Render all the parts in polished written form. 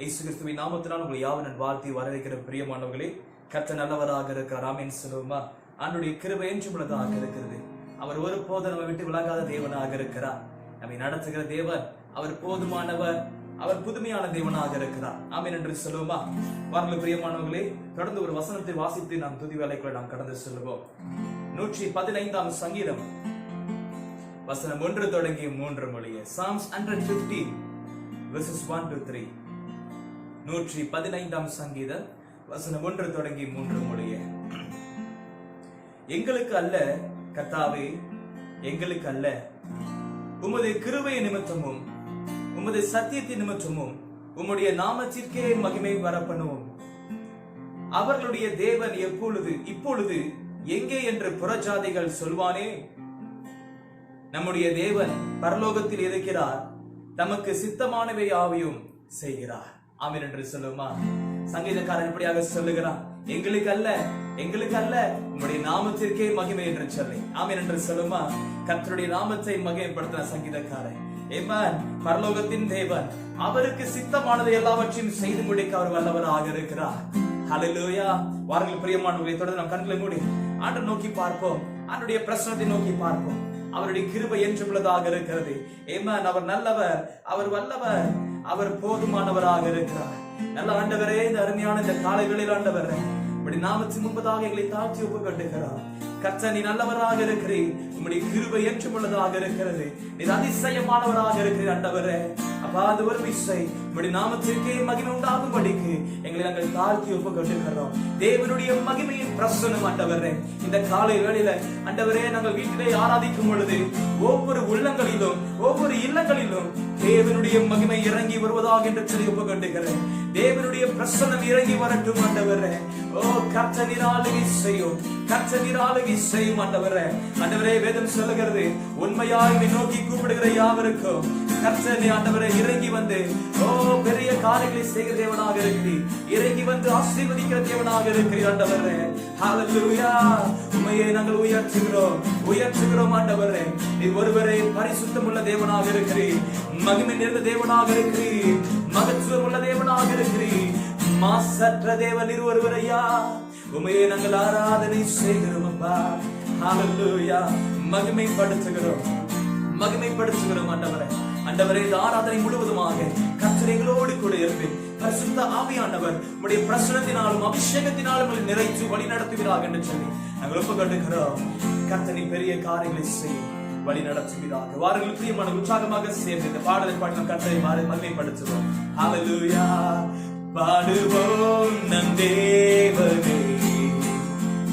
இயேசு கிறிஸ்துவின் நாமத்தினால் உங்களை யாவரும் வாழ்த்தி வரவேற்கிற பிரியமானவர்களே, கர்த்தர் நல்லவராக இருக்கிறார். ஆமென் சொல்லுவோமா? ஆண்டவருடைய கிருபை என்றும் உள்ளதாக இருக்கிறது. அவர் ஒருபோதும் நம்மை விட்டு விலகாத தேவனாக இருக்கிறார். நம்மை நடத்துகிற தேவன் அவர் போதுமானவர், அவர் புதுமையான தேவனாக இருக்கிறார். ஆமென் என்று சொல்லுவோமா? வாருங்கள் பிரியமானவர்களே, தொடர்ந்து ஒரு வசனத்தை வாசித்து நாம் துதி வேலைக்குள்ள நாம் கடந்து செல்லுவோம். 115 சங்கீதம் வசனம் 1 தொடங்கி 3 முடிய. Psalms 115 verses 1 to 3. 115 சங்கீதம் வசனம் 1 தொடங்கி 3 முடிய. எங்களுக்கு அல்ல கர்த்தாவே, எங்களுக்கு அல்ல, உமது கிருபை நிமித்தமும் உமது சத்தியத்தின் நிமித்தமும் உம்முடைய நாமத்திற்கே மகிமை வரப்பண்ணுவோம். அவர்களுடைய தேவன் எப்பொழுது இப்பொழுது எங்கே என்று புறஜாதிகள் சொல்வானே. நம்முடைய தேவன் பரலோகத்தில் இருக்கிறார், தமக்கு சித்தமானவை யாவையும் செய்கிறார். ஆமென் என்று சொல்லுமா? சங்கீதக்காரன் இப்படியாக சொல்லுகிறான், எங்களுக்கு அல்ல, எங்களுக்கு அல்ல, உம்முடைய நாமத்திற்கே மகிமை என்று சொல்லி. ஆமென் என்று சொல்லுமா? கர்த்தருடைய நாமத்தை மகிமைப்படுத்தின சங்கீதக்காரன். ஆமென். பரலோகத்தின் தேவன் அவருக்கு சித்தமானதை எல்லாவற்றையும் செய்து முடிக்க அவர் வல்லவராக இருக்கிறார். ஹல்லேலூயா. வாருங்கள் பிரியமானவர்களே, தொடர்ந்து நாம் கண்களை மூடி ஆண்டவரை நோக்கி பார்ப்போம், ஆண்டவருடைய பிரசன்னத்தை நோக்கி பார்ப்போம். அவருடைய கிருபை என்றும் உள்ளதாக இருக்கிறது. ஆமென். அவர் நல்லவர், அவர் வல்லவர், அவர் போதுமானவராக இருக்கிறார். நல்ல ஆண்டவரே, இந்த அருமையான இந்த காலை வேளையில் ஆண்டவரே, உம்முடைய நாமத்தின் முன்பதாக எங்களை தாழ்த்தி ஒப்புக்கொள்கிறோம். கர்த்தர் நீ நல்லவராக இருக்கிறீர், உம்முடைய கிருபை என்றும் உள்ளதாக இருக்கிறது, நீ அதிசயமானவராக இருக்கிறீர் ஆண்டவரே. அப்பா, அது ஒரு விசை உம்முடைய நாமத்திற்கே மகிமை உண்டாகும்படிக்கு எங்களை நாங்கள் தாழ்த்தி ஒப்புக்கொள்கிறோம். தேவனுடைய மகிமையின் பிரசன்னம் ஆண்டவரே, இந்த காலை வேளையில ஆண்டவரே, நாங்கள் வீட்டிலே ஆராதிக்கும் பொழுது ஒவ்வொரு உள்ளங்களிலும் ஒவ்வொரு இல்லங்களிலும் தேவனுடைய மகிமை இறங்கி வருவதாக என்று சொல்லி ஒப்புக்கொள்கிறேன். தேவனுடைய பிரசன்னம் இறங்கி வரட்டும் ஆண்டவரே. ஓ கர்த்தர் நீர் ஆளுகை செய்யும், கர்த்தர் நீர் ஆளுகை செய்யும் ஆண்டவரே. ஆண்டவரே, வேதம் சொல்லுகிறது, உண்மையாய் நோக்கி கூப்பிடுகிற யாவருக்கும் கர்த்தர் நீ ஆண்டவரே இறங்கி வந்து ஓ பெரிய காரியங்களை செய்கிற தேவனாக இருக்கிறீர், இறங்கி வந்து ஆசீர்வதிக்கிற தேவனாக இருக்கிறீர் ஆண்டவரே. ஹல்லேலூயா. உம்மையே நாங்கள் உயர்த்துகிறோம் ஆண்டவரே. நீ ஒருவரே பரிசுத்தமுள்ள தேவனாக இருக்கிறீர், மகிமை நிறைந்த தேவனாக இருக்கிறீர், மகத்துவம் உள்ள தேவனாக இருக்கிறீர், மாசற்ற தேவன் நீர் ஒருவரையா. உம்மையே நாங்கள் ஆராதனை செய்கிறோம் அப்பா. ஹல்லேலூயா. மகிமைப்படுத்துகிறோம் ஆண்டவரே. ஆண்டவரே, இந்த ஆராதனை முழுவதுமாக கர்த்தர் எங்களோடு கூட இருப்பேன். பரிசுத்த ஆவியானவர் உம்முடைய பிரசன்னத்தினாலும் அபிஷேகத்தினாலும் நிறைத்து வழி நடத்துவீராக என்று சொல்லி நாங்கள் ஒப்புக்கொள்கிறோம். கர்த்தரின் பெரிய காரியங்களை செய்ய வழி நடத்துவீராக. வாருங்கள் பிரியமான உற்சாகமாக சேர்ந்து இந்த பாடலை பாடி நம் கர்த்தரை மகிமைப்படுத்துவோம். ஹல்லேலூயா. பாடுவோம் நம் தேவனே,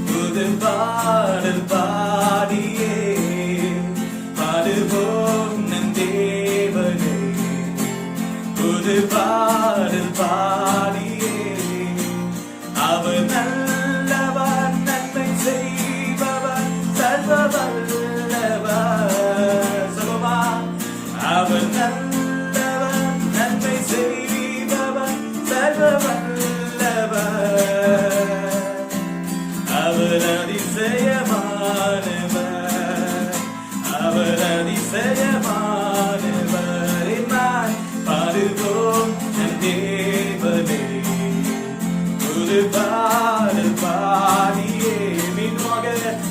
புது பாடல் பாடியே பாடுவோம் நம் தேவனே, புது பாடல் பாடியே. அவர் நல்லவர், நன்மை செய்பவர், சர்வ வல்லவர். சொல்லுமா? அவர் நல்லவர், நன்மை செய்பவர், சர்வ வல்லவர். அவர் அதிசயமானவர், அவர் அதிசயமானவர். பாடுவோம் நம் தேவனே, புது பாடல் பாடியே. மீண்டுமாக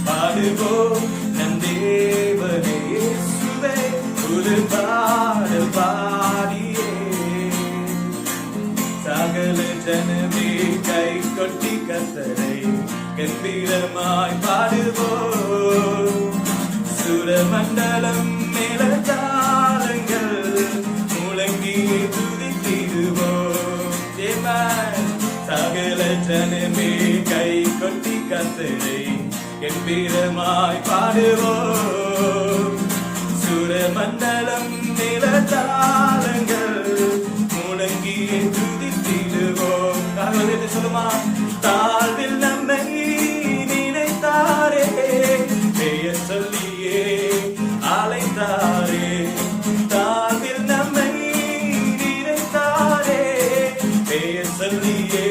பாடுவோம் நம் தேவனே, இயேசுவே, புது பாடல் பாடியே. சகல ஜனமே கை கொட்டி கர்த்தரை கம்பீரமாய் பாடுவோம். சுரமண்டலம் மேலதாளங்கள் முழங்கி துதித்திடுவோம். சகல ஜனமே கை கொட்டி கர்த்தரை கம்பீரமாய் பாடுவோம். சுரமண்டலம் மேலதாளங்கள் முழங்கி துதித்திடுவோம். சொல்லுமா? தாழ்வில் நம்மை நினைத்தாரே, பெயர் சொல்லியே அழைத்தாரே. தாழ்வில் நம்மை நினைத்தாரே, பெயர் சொல்லியே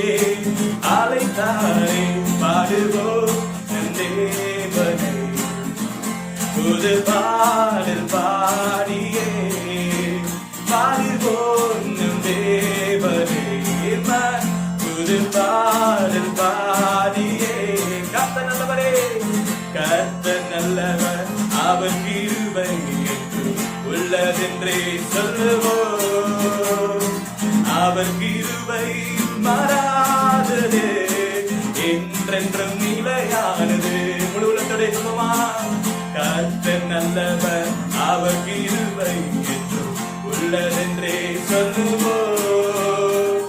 அழைத்தாரே. பாடுவோம் நம் தேவனே, புது பாடல் பாடியே. பாடுவோம் நம் தேவனே, நல்லவர், அவர் கிருபை என்றும் உள்ளதென்றே சொல்லுவோம். அவர் கிருபை மாறாதது, என்றென்றும் நிலையானது. முழு உள்ளத்தோட சொல்லுமா, கர்த்தர் நல்லவர், அவர் கிருபை என்றும் உள்ளதென்றே சொல்லுவோம்.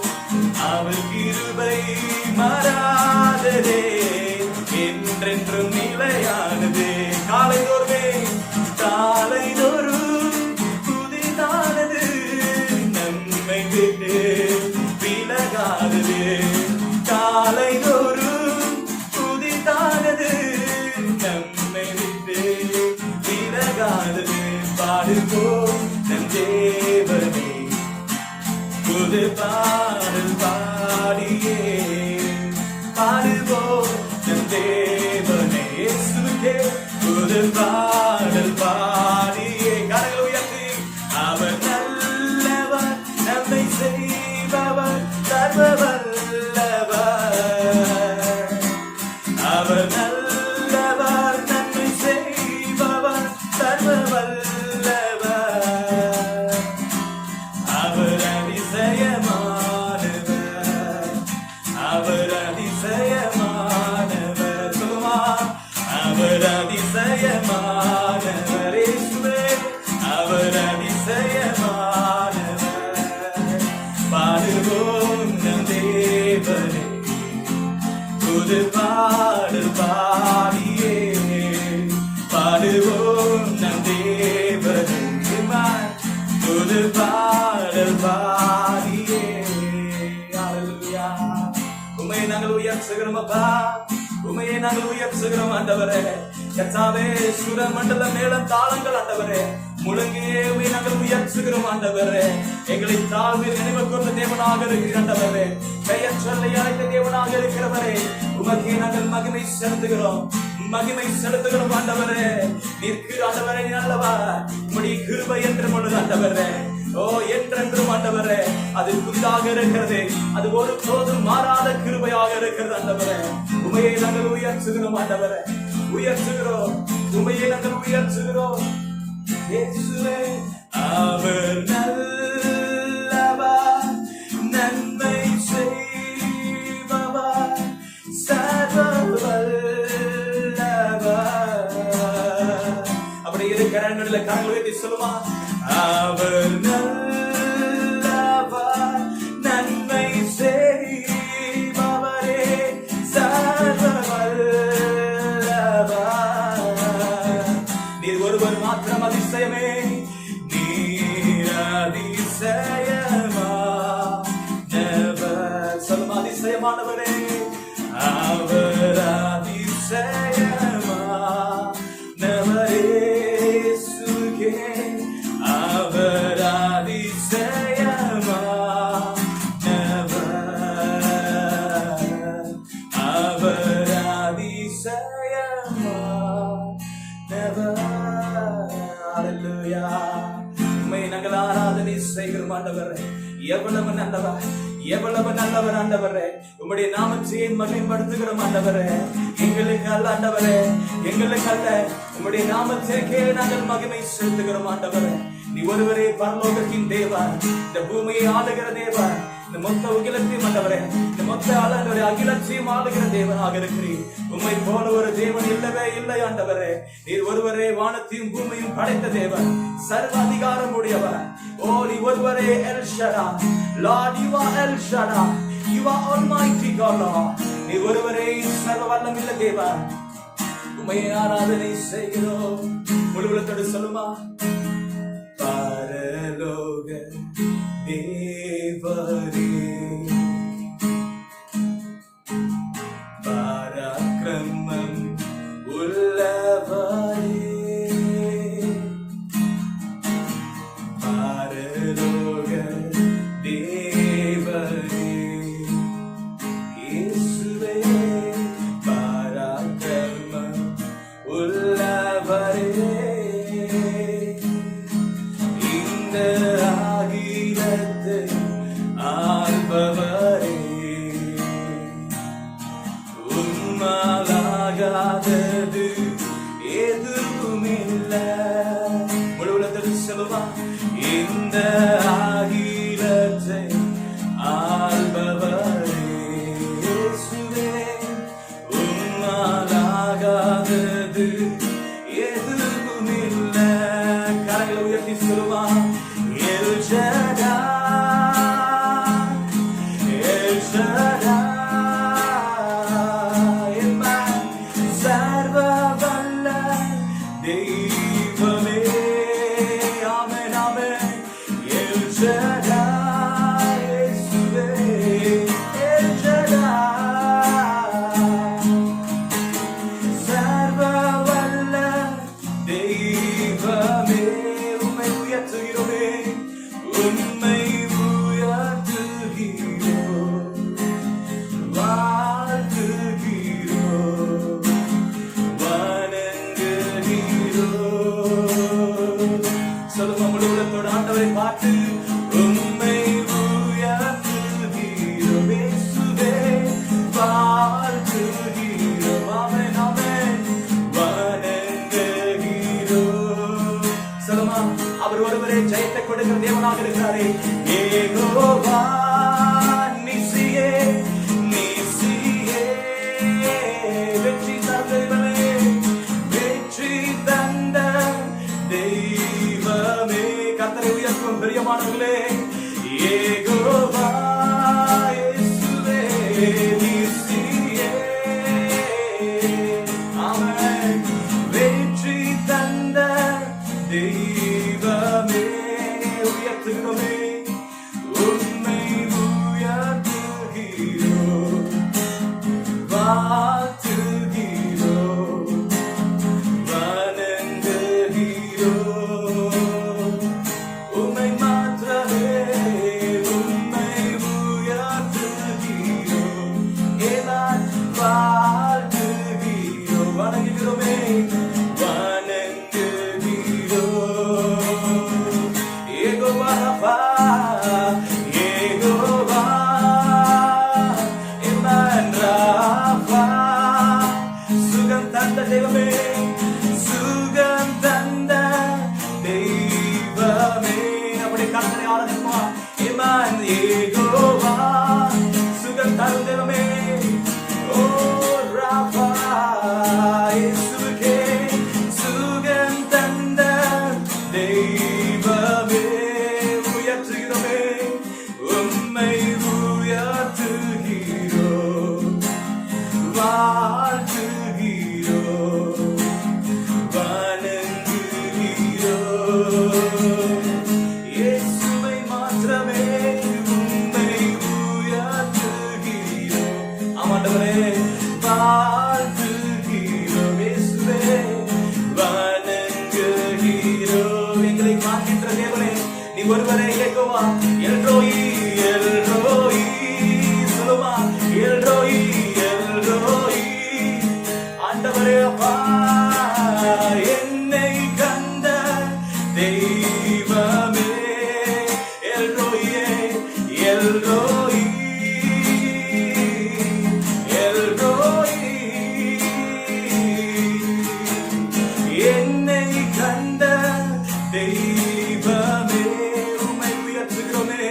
அவர் கிருபை மாறாததே, என்றென்றும் நிலையானது. காலைதோறும் புதிதானது, நம்மை விட்டு விலகாதது. காலைதோறும் புதிதானது, நம்மை விட்டு விலகாதது. பாடுவோம் நம் தேவனே, புது பாடல் பாடியே பாடுவோம் நம் தேவனே. இயேசுவே புது பாடல் பாடியே கரங்களை உயர்த்தி, அவர் நல்லவர், நம்மை செய்பவர், சர்வ வல்லவர். அவர் நல்லவர், நன்மை செய்பவர், சர்வ வல்லவர். அவர் அதிசயமானவர், அவர் அதிசயமானவர். சொல்லுமா, அவர் அதிசயமானவர். இயேசுவே அவர் அதிசயமானவர். பாடுவோம் நம் தேவனே, புது பாடல் பாடியே பாடுவோம் நம் தேவனே. புது பாடல் பாடியே. ஹல்லேலூயா. உம்மை நாங்கள் உயர்த்துகிறோம் அப்பா, உம்மையை நாங்கள் உயர்த்துகிறோம் ஆண்டவரே. கர்த்தாவே, சுர மண்டல மேளம் தாளங்கள் ஆண்டவரே முழங்கியே உம்மை நாங்கள் உயர்த்துகிறோம் ஆண்டவரே. எங்களை தாழ்வில் நினைவு கொண்ட தேவனாக இருக்கிற ஆண்டவரே, பெயர் சொல்லி அழைத்த தேவனாக இருக்கிறவரே, உமக்கே நாங்கள் மகிமை செலுத்துகிறோம், மகிமை செலுத்துகிறோம் ஆண்டவரே. நிற்கிற ஆண்டவரே நல்லவா, உம்முடைய கிருபை என்று முழுது ஆண்டவரே. ஓ, என்றென்றும் ஆண்டவரே அது புதிதாக இருக்கிறது, அது ஒரு போதும் மாறாத கிருபையாக இருக்கிறது ஆண்டவரே. உமையை நாங்கள் உயர்த்துகிறோம் ஆண்டவரே, உயர்த்துகிறோம், உமையை நாங்கள் உயர்த்துகிறோம். இயேசுவே அவர் நல்லவர், நன்மை செய்பவர், சர்வ வல்லவர். அப்படி இரு கரங்களில் கரங்கள் உயர்த்தி சொல்லுமா, அவர் நல்லவர், நன்மை செய்பவரே, சர்வ வல்லவர். நீர் ஒருவர் மாத்திரம் அதிசயமே, நீர் அதிசயமானவர். சொல்லுமா, அதிசயமானவரே, அவர் அதிசயமானவரே. சுகே அவர் அதிசயமானவர், அவர் அதிசயமானவர். ஹல்லேலூயா. உம்மை நாங்கள் ஆராதனை செய்கிறோம் ஆண்டவரே. எவ்வளவு நல்லவர், எவ்வளவு நல்லவர் ஆண்டவரே. உம்முடைய நாமத்தை மகிமைப்படுத்துகிறோம் ஆண்டவரே. எங்களுக்கு அல்ல ஆண்டவரே, எங்களுக்கு அல்ல, உம்முடைய நாமத்திற்கே நாங்கள் மகிமை செலுத்துகிறோம் ஆண்டவரே. நீ ஒருவரே பரலோகத்தின் தேவன், இந்த பூமியை ஆளுகிற தேவன், இந்த மொத்த உகிலத்தையும் ஆண்டவரே, இந்த மொத்த அகிலத்தையும் ஆளுகிற தேவனாக இருக்கிறீர். உம்மை போல ஒரு தேவன் இல்லவே இல்லை ஆண்டவரே. நீர் ஒருவரே வானத்தையும் பூமியும் படைத்த தேவன், சர்வ அதிகாரம் உடையவர். ஓ, நீ ஒருவரே L Shaddai. Lord, you are El Shaddai, you are Almighty God, Lord. நீ ஒருவரே சர்வ வல்லமையுள்ள தேவன். உம்மை ஆராதனை செய்கிறோம். முழு உள்ளத்தோடு சொல்லுமா, பரலோக தேவரே, பராக்கிரமம் உள்ளவரே, பரலோக தேவரே, இயேசுவே பராக்கிரமம் உள்ளவரே. இந்த எதுவும் இல்ல. கரங்களை உயர்த்தி சொல்லுவான் எல் ஷடாய், எல் ஷடாய். சர்வ வல்ல தெய்வமே, ஆமென் ஆமென். எல் ஷடாய் இயேசுவே, எல் ஷடாய். சர்வ வல்ல தெய்வமே, உம்மை உயர்த்துகிறோமே, உம்மை உயர்த்துகிறோம், வாழ்த்துகிறோம், வணங்குகிறோம். சொல்லுங்க முழுவதோட ஆண்டவரை பார்த்து, உம்மை உயர்த்துகிறோம் இயேசுவே, வாழ்த்துகிறோம், ஆமென் ஆமென், வணங்குகிறோம். சொல்லுமா, அவர் ஒருவரே ஜெயத்தை கொடுக்கிற தேவனாக இருக்கிறாரே. யெகோவா நிசியே, நிசியே, வெற்றி தந்த தெய்வமே, வெற்றி தந்த தெய்வமே. கர்த்தரை உயர்த்தும் பிரியமானவர்களே, யெகோவா இயேசுவே, நிசியே, ஆமென், வெற்றி தந்த தெய்வமே, உயர்த்துகிறோமே, உம்மை உயர்த்துகிறோம், வாழ்த்துகிறோம், வணங்குகிறோம். உம்மை மாத்திரமே, உம்மை உயர்த்துகிறோம், ஏனால் வாழ்த்துகிறோம், வணங்குகிறோமே, வணங்குகிறோம். யெகோவா ரப்பா, யெகோவா இம்மன் ரப்பா, சுகம் தந்த தெய்வமே, சுகம் தந்த தெய்வமே. அப்படி கர்த்தரை ஆராதிப்போமா. இம்மன் யெகோவா, சுகம் தரும் தெய்வமே, ஓ ரப்பா, இயேசுவே, சுகம் தந்த தெய்வமே, உயர்த்துகிறோமே, உம்மை உயர்த்துகிறோம், வாழ்த்துகிறோம், வணங்குகிறோம். இயேசுவை மாத்திரமே, உம்மை உயர்த்துகிறோம், ஆமாண்டவரே, வாழ்த்துகிறோம், இயேசுவே, வணங்குகிறோம். எங்களை காக்கின்ற தேவனே, நீ ஒருவரே யெகோவா, எல்ரோயி, எல்ரோயி, சொல்லுமா, எல்ரோயி, எல்ரோயி. ஆண்டவரே அப்பா, என்னை கண்ட தெய்வமே, எல்ரோயே, எல்ரோயி, எல்ரோயி. என்னை கண்ட தெய்வமே, உம்மை உயர்த்துகிறோமே,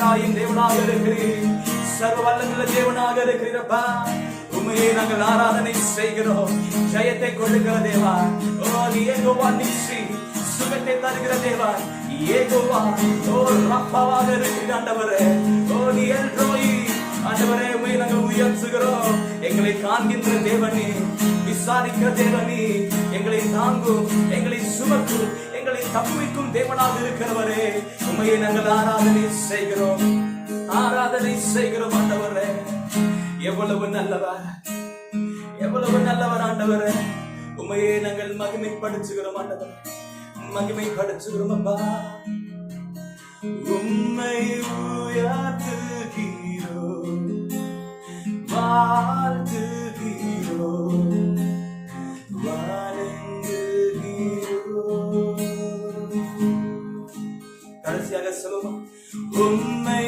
ஆராயும் தேவனாக இருக்கிறீர், சர்வ வல்லமுள்ள தேவனாக இருக்கிறப்பா. உண்மையை நாங்கள் ஆராதனை செய்கிறோம். ஜெயத்தை கொடுக்கிற தேவா, ஓ நீ யெகோவா நீசி, சுகத்தை தருகிற தேவா யெகோவா, ஓ ரப்பாவாக இருக்கிற ஆண்டவரே, ஓ நீ எல் ரோயி ஆண்டவரே, உம்மை நாங்கள் உயர்த்துகிறோம். எங்களை காண்கின்ற தேவனே, விசாரிக்கிற தேவனே, எங்களை தாங்கும், எங்களை சுமக்கும், எங்களை தப்புவிக்கும் தேவனாக இருக்கிறவரே, உம்மையை நாங்கள் ஆராதனை செய்கிறோம், ஆராதனை செய்கிறோம் ஆண்டவரே. எவ்வளவு நல்லவர், எவ்வளவு நல்லவர் ஆண்டவரே. உம்மையே நாங்கள் மகிமைப்படுத்துகிறோம் ஆண்டவரே, மகிமைப்படுத்துகிறோம் அப்பா. உம்மை உயர்த்துகிறோம், வாழ்த்துகிறோம், வணங்குகிறோம். கடைசியாக சொல்லுவோம், உம்மை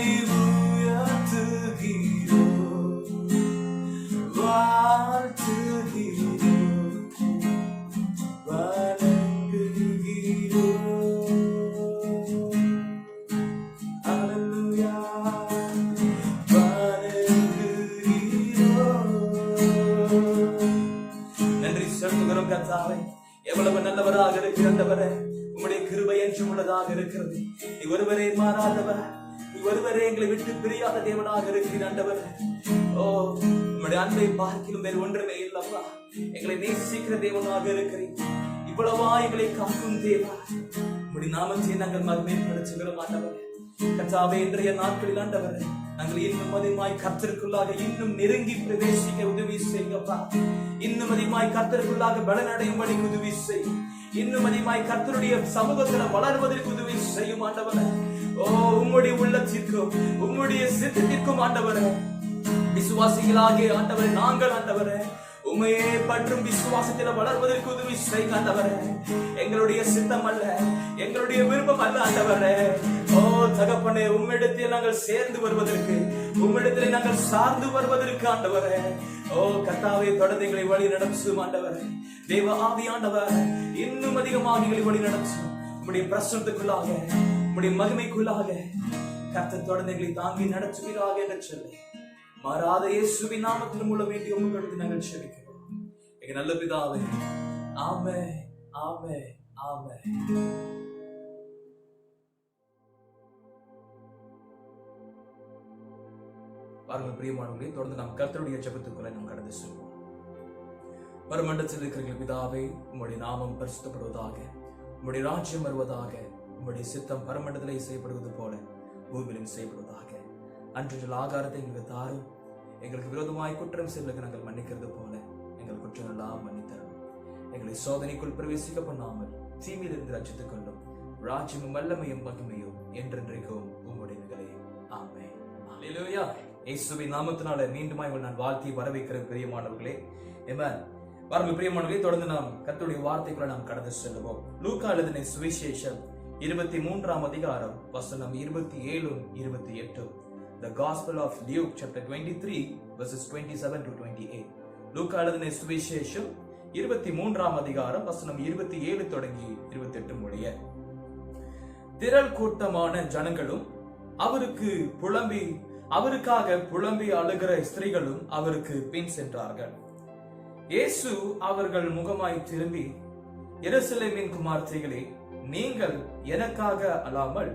எவ்வளவு நல்லவராக இருக்கிறவரே, உம்முடைய கிருபை என்றும் உள்ளதாக இருக்கிறது. நீ ஒருவரே மாறாதவர், நீ ஒருவரே எங்களை விட்டு பிரியாத தேவனாக இருக்கிற ஆண்டவர். ஓ உம்முடைய அன்பை பார்க்கிலும் வேறு ஒன்றுமே இல்லப்பா. எங்களை நேசிக்கிற தேவனாக இருக்கிறீர். இவ்வளவா எங்களை காக்கும் தேவா, உம்முடைய நாமத்தை நாங்கள் மகிமைப்படுத்துகிறோம் ஆண்டவர். கர்த்தாவே, இன்றைய நாட்களில் ஆண்டவர் நாங்கள் இன்னும் அதிகமாய் கர்த்தருக்குள்ளாக இன்னும் நெருங்கி பிரவேசிக்க உதவி செய்யப்பா. இன்னும் அதிகமாய் கர்த்தருக்குள்ளாக பலனடையும்படி உதவி செய்யும். இன்னும் அதிகமாய் கர்த்தருடைய சமூகத்தில் வளர்வதற்கு உதவி செய்யும் ஆண்டவரே. ஓ உம்முடைய உள்ளத்திற்கும் உம்முடைய சித்தத்திற்கும் ஆண்டவரே, விசுவாசிகளாகிய ஆண்டவரே நாங்கள் ஆண்டவரே உம்மையே பற்றும் விசுவாசத்தில் வளர்வதற்கு உதவி செய்ய ஆண்டவரே. எங்களுடைய சித்தம் அல்ல, எங்களுடைய விருப்பம் அல்ல ஆண்டவரே. ஓ தகப்பனே, உம்மிடத்தில் நாங்கள் சேர்ந்து வருவதற்கு, உம்மிடத்தில் நாங்கள் சார்ந்து வருவதற்கு ஆண்டவரே. ஓ கர்த்தாவே, தொடர்ந்து எங்களை வழி நடத்தும் ஆண்டவரே. தேவ ஆவியானவர் இன்னும் அதிகமாக எங்களை வழி நடத்தும். உம்முடைய பிரசன்னத்துக்குள்ளாக, உம்முடைய மகிமைக்குள்ளாக கர்த்தர் தொடர்ந்து எங்களை தாங்கி நடத்துவீராக என்று சொல்லி மாறாத இயேசுவின் நாமத்தில் மூல வேண்டிய உங்களுக்கு நாங்கள் செபிக்கிறோம் எங்க நல்ல பிதாவே. ஆமென், ஆமென், ஆமென். பாருங்கள் பிரியமானவர்களே, தொடர்ந்து நாம் கர்த்தருடைய ஜெபத்துக்குள்ள நாம் கடந்து செல்வோம். பரமண்டலத்தில் இருக்கிற பிதாவே, உம்முடைய நாமம் பரிசுத்தப்படுவதாக, உம்முடைய ராஜ்யம் வருவதாக, உம்முடைய சித்தம் பரமண்டலத்திலே செய்யப்படுவது போல பூமியிலும் செய்யப்படுவதாக. அன்றைய ஆகாரத்தை எங்களுக்கு தாரும். எங்களுக்கு விரோதமாய் குற்றம் செய்வதற்கு நாங்கள் மன்னிக்கிறது போல எங்கள் குற்றம் எல்லாம் மன்னித்தரும். எங்களை சோதனைக்குள் பிரவேசிக்க பண்ணாமல் தீமையிலிருந்து ரட்சித்துக் கொள்ளும். ராஜ்யமும் வல்லமையும் மகிமையும் என்றென்றைக்கும் உம்முடையவைகளே. ஆமென். அல்லேலூயா. இயேசுவின் நாமத்தினால மீண்டுமாய் நான் வாழ்த்தி வரவேற்கிற பிரியமானவர்களே. ஆமென். பாருங்கள் பிரியமானவர்களே, தொடர்ந்து நாம் கர்த்தருடைய வார்த்தைக்குள்ள நாம் கடந்து செல்வோம். லூக்கா எழுதின சுவிசேஷம் 23ஆம் அதிகாரம் வசனம் 27, 28. The Gospel of Luke chapter 23 verses 27 to 28. லூக்கா எழுதின சுவிசேஷம் 23ஆம் அதிகாரம் வசனம் 27 தொடங்கி 28 முடிய. திரள் கூட்டமான ஜனங்களும் அவருக்காக புலம்பி அழுகிற ஸ்திரீகளும் அவருக்கு பின் சென்றார்கள். இயேசு அவர்கள் முகமாய் திரும்பி, எருசலேமின் குமாரத்திகளே, நீங்கள் எனக்காக அழாமல்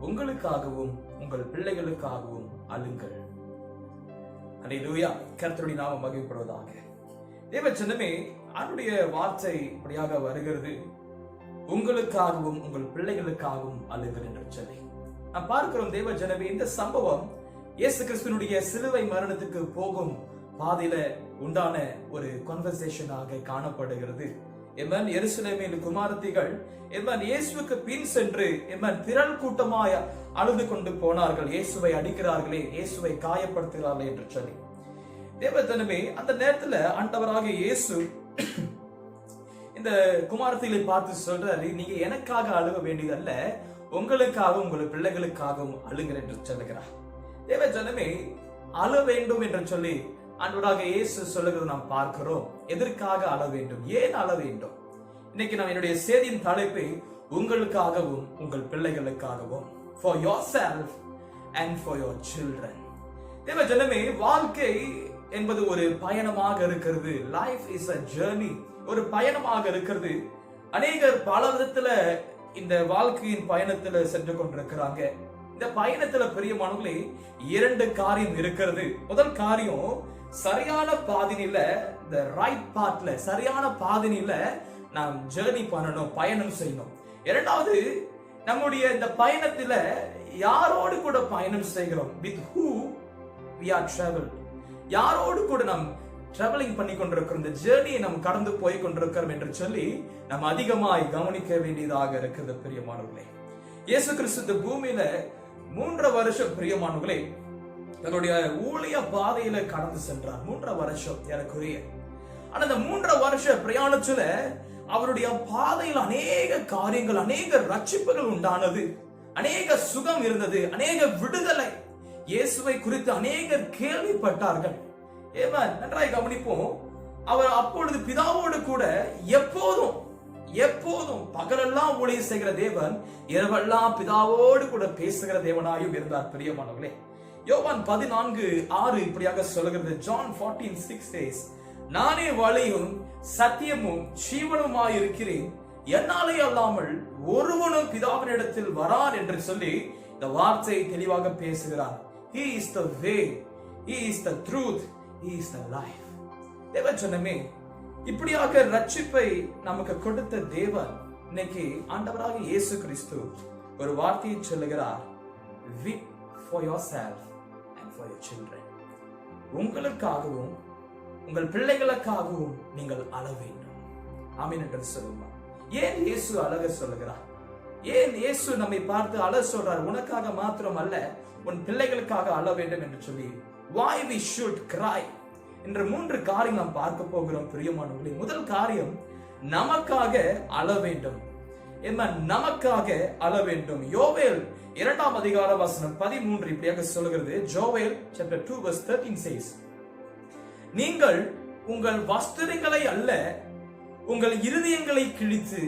உங்களுக்காகவும் உங்கள் பிள்ளைகளுக்காகவும் அழுங்கள். அல்லேலூயா. கர்த்தருடைய நாமம் மகிமைப்படுவதாக. தேவ ஜனமே, அவருடைய வார்த்தை இப்படியாக வருகிறது, உங்களுக்காகவும் உங்கள் பிள்ளைகளுக்காகவும் அழுங்கள் என்று சொல்லி நாம் பார்க்கிறோம். தேவ ஜனமே, இந்த சம்பவம் இயேசு கிறிஸ்துவினுடைய சிலுவை மரணத்துக்கு போகும் பாதையில உண்டான ஒரு கான்வர்சேஷனாக காணப்படுகிறது. எருசலேமின் குமாரத்திகள் இயேசுவுக்கு பின் சென்று திரள் கூட்டமாய் அழுது கொண்டு போனார்கள். இயேசுவை அடிக்கிறார்களே, இயேசுவை காயப்படுத்துகிறார்களே என்று சொல்லி. தேவஜனமே, அந்த நேரத்துல ஆண்டவராக இயேசு இந்த குமாரத்திகளை பார்த்து சொல்றாரு, நீங்க எனக்காக அழுக வேண்டியதல்ல, உங்களுக்காகவும் உங்கள் பிள்ளைகளுக்காகவும் அழுங்கள் என்று சொல்லுகிறார். தேவஜனமே, அழ வேண்டும் என்று சொல்லி ஆண்டவராக இயேசு சொல்லுகிறது நாம் பார்க்கிறோம். எதற்காக அழ வேண்டும், ஏன் அழ வேண்டும்? இன்னைக்கு நான் என்னுடைய செய்தியின் தலைப்பை உங்களுக்காகவும் உங்கள் பிள்ளைகளுக்காகவும், for yourself and for your children. தேவ ஜனமே, வாழ்க்கை என்பது ஒரு பயணமாக இருக்கிறது. Life is a journey. ஒரு பயணமாக இருக்கிறது. அநேகர் பல விதத்துல இந்த வாழ்க்கையின் பயணத்துல சென்று கொண்டிருக்கிறாங்க. இந்த பயணத்துல பிரியமானவர்களே, 2 காரியம் இருக்கிறது. முதல் காரியம், சரியான பாதையில, the right pathல, சரியான பாதையில நாம் ஜர்னி பண்ணணும், பயணம் செய்யணும். இரண்டாவது, நம்முடைய இந்த பயணத்துல யாரோடு கூட பயணம் செய்கிறோம், with who we are traveled, யாரோடு கூட நாம் டிராவலிங் பண்ணி கொண்டிருக்கிறோம், இந்த ஜேர்னியை நாம் கடந்து போய் கொண்டிருக்கிறோம் என்று சொல்லி நாம் அதிகமாய் கவனிக்க வேண்டியதாக இருக்கிறது. பிரியமானவர்களே, இயேசு கிறிஸ்து இந்த பூமியில 3 வருஷம் பிரியமானவர்களே தன்னுடைய ஊழிய பாதையில கடந்து சென்றார். 3 வருஷம் எனக்குரிய. ஆனா இந்த 3 வருஷ பிரயாணத்துல அவருடைய பாதையில் அநேக காரியங்கள், அநேக ரட்சிப்புகள் உண்டானது, அநேக சுகம் இருந்தது, அநேக விடுதலை. இயேசுவை குறித்து அநேகர் கேள்விப்பட்டார்கள். நன்றாய் கவனிப்போம். அவர் அப்பொழுது பிதாவோடு கூட எப்போதும் பகலெல்லாம் ஊழியம் செய்கிற தேவன், இரவெல்லாம் பிதாவோடு கூட பேசுகிற தேவனாயும் இருந்தார். பிரியமானவர்களே, யோவான் 14:6 இப்படியாக சொல்கிறது. John 14:6 says, நானே வழியும் சத்தியமும் ஜீவனுமாய் இருக்கிறேன், என்னாலே அல்லாமல் ஒருவனும் பிதாவினிடத்தில் வரான் என்று சொல்லி இந்த வார்த்தையை தெளிவாக பேசுகிறார். He is the way, He is the truth, He is the life. தேவஜனமே, இப்படியாக ரட்சிப்பை நமக்கு கொடுத்த தேவன் இன்னைக்கு ஆண்டவராக இயேசு கிறிஸ்து ஒரு வார்த்தையை சொல்லுகிறார். Weep for yourself and for your children. உங்களுக்காகவும் உங்கள் பிள்ளைகளுக்காகவும் நீங்கள் அழ வேண்டும். ஆமென் என்று சொல்லுமா. ஏன் இயேசு அழக சொல்லுகிறார்? ஏன் இயேசு நம்மை பார்த்து அழ சொல்றார்? உனக்காக மாத்திரம் அல்ல, உன் பிள்ளைகளுக்காக அழ வேண்டும் என்று சொல்லி. Why we should cry என்ற 3 காரியம் நாம் பார்க்க போகிறோம். பிரியமானவர்களே, முதல் காரியம், நமக்காக அழ வேண்டும். நமக்காக அழ வேண்டும். யோவேல் 2ஆம் அதிகார வசனம் 13 இப்படியாக சொல்கிறது. Joel chapter 2 verse 13 says, நீங்கள் உங்கள் வஸ்திரங்களை அல்ல, உங்கள் இருதயங்களை கிழித்து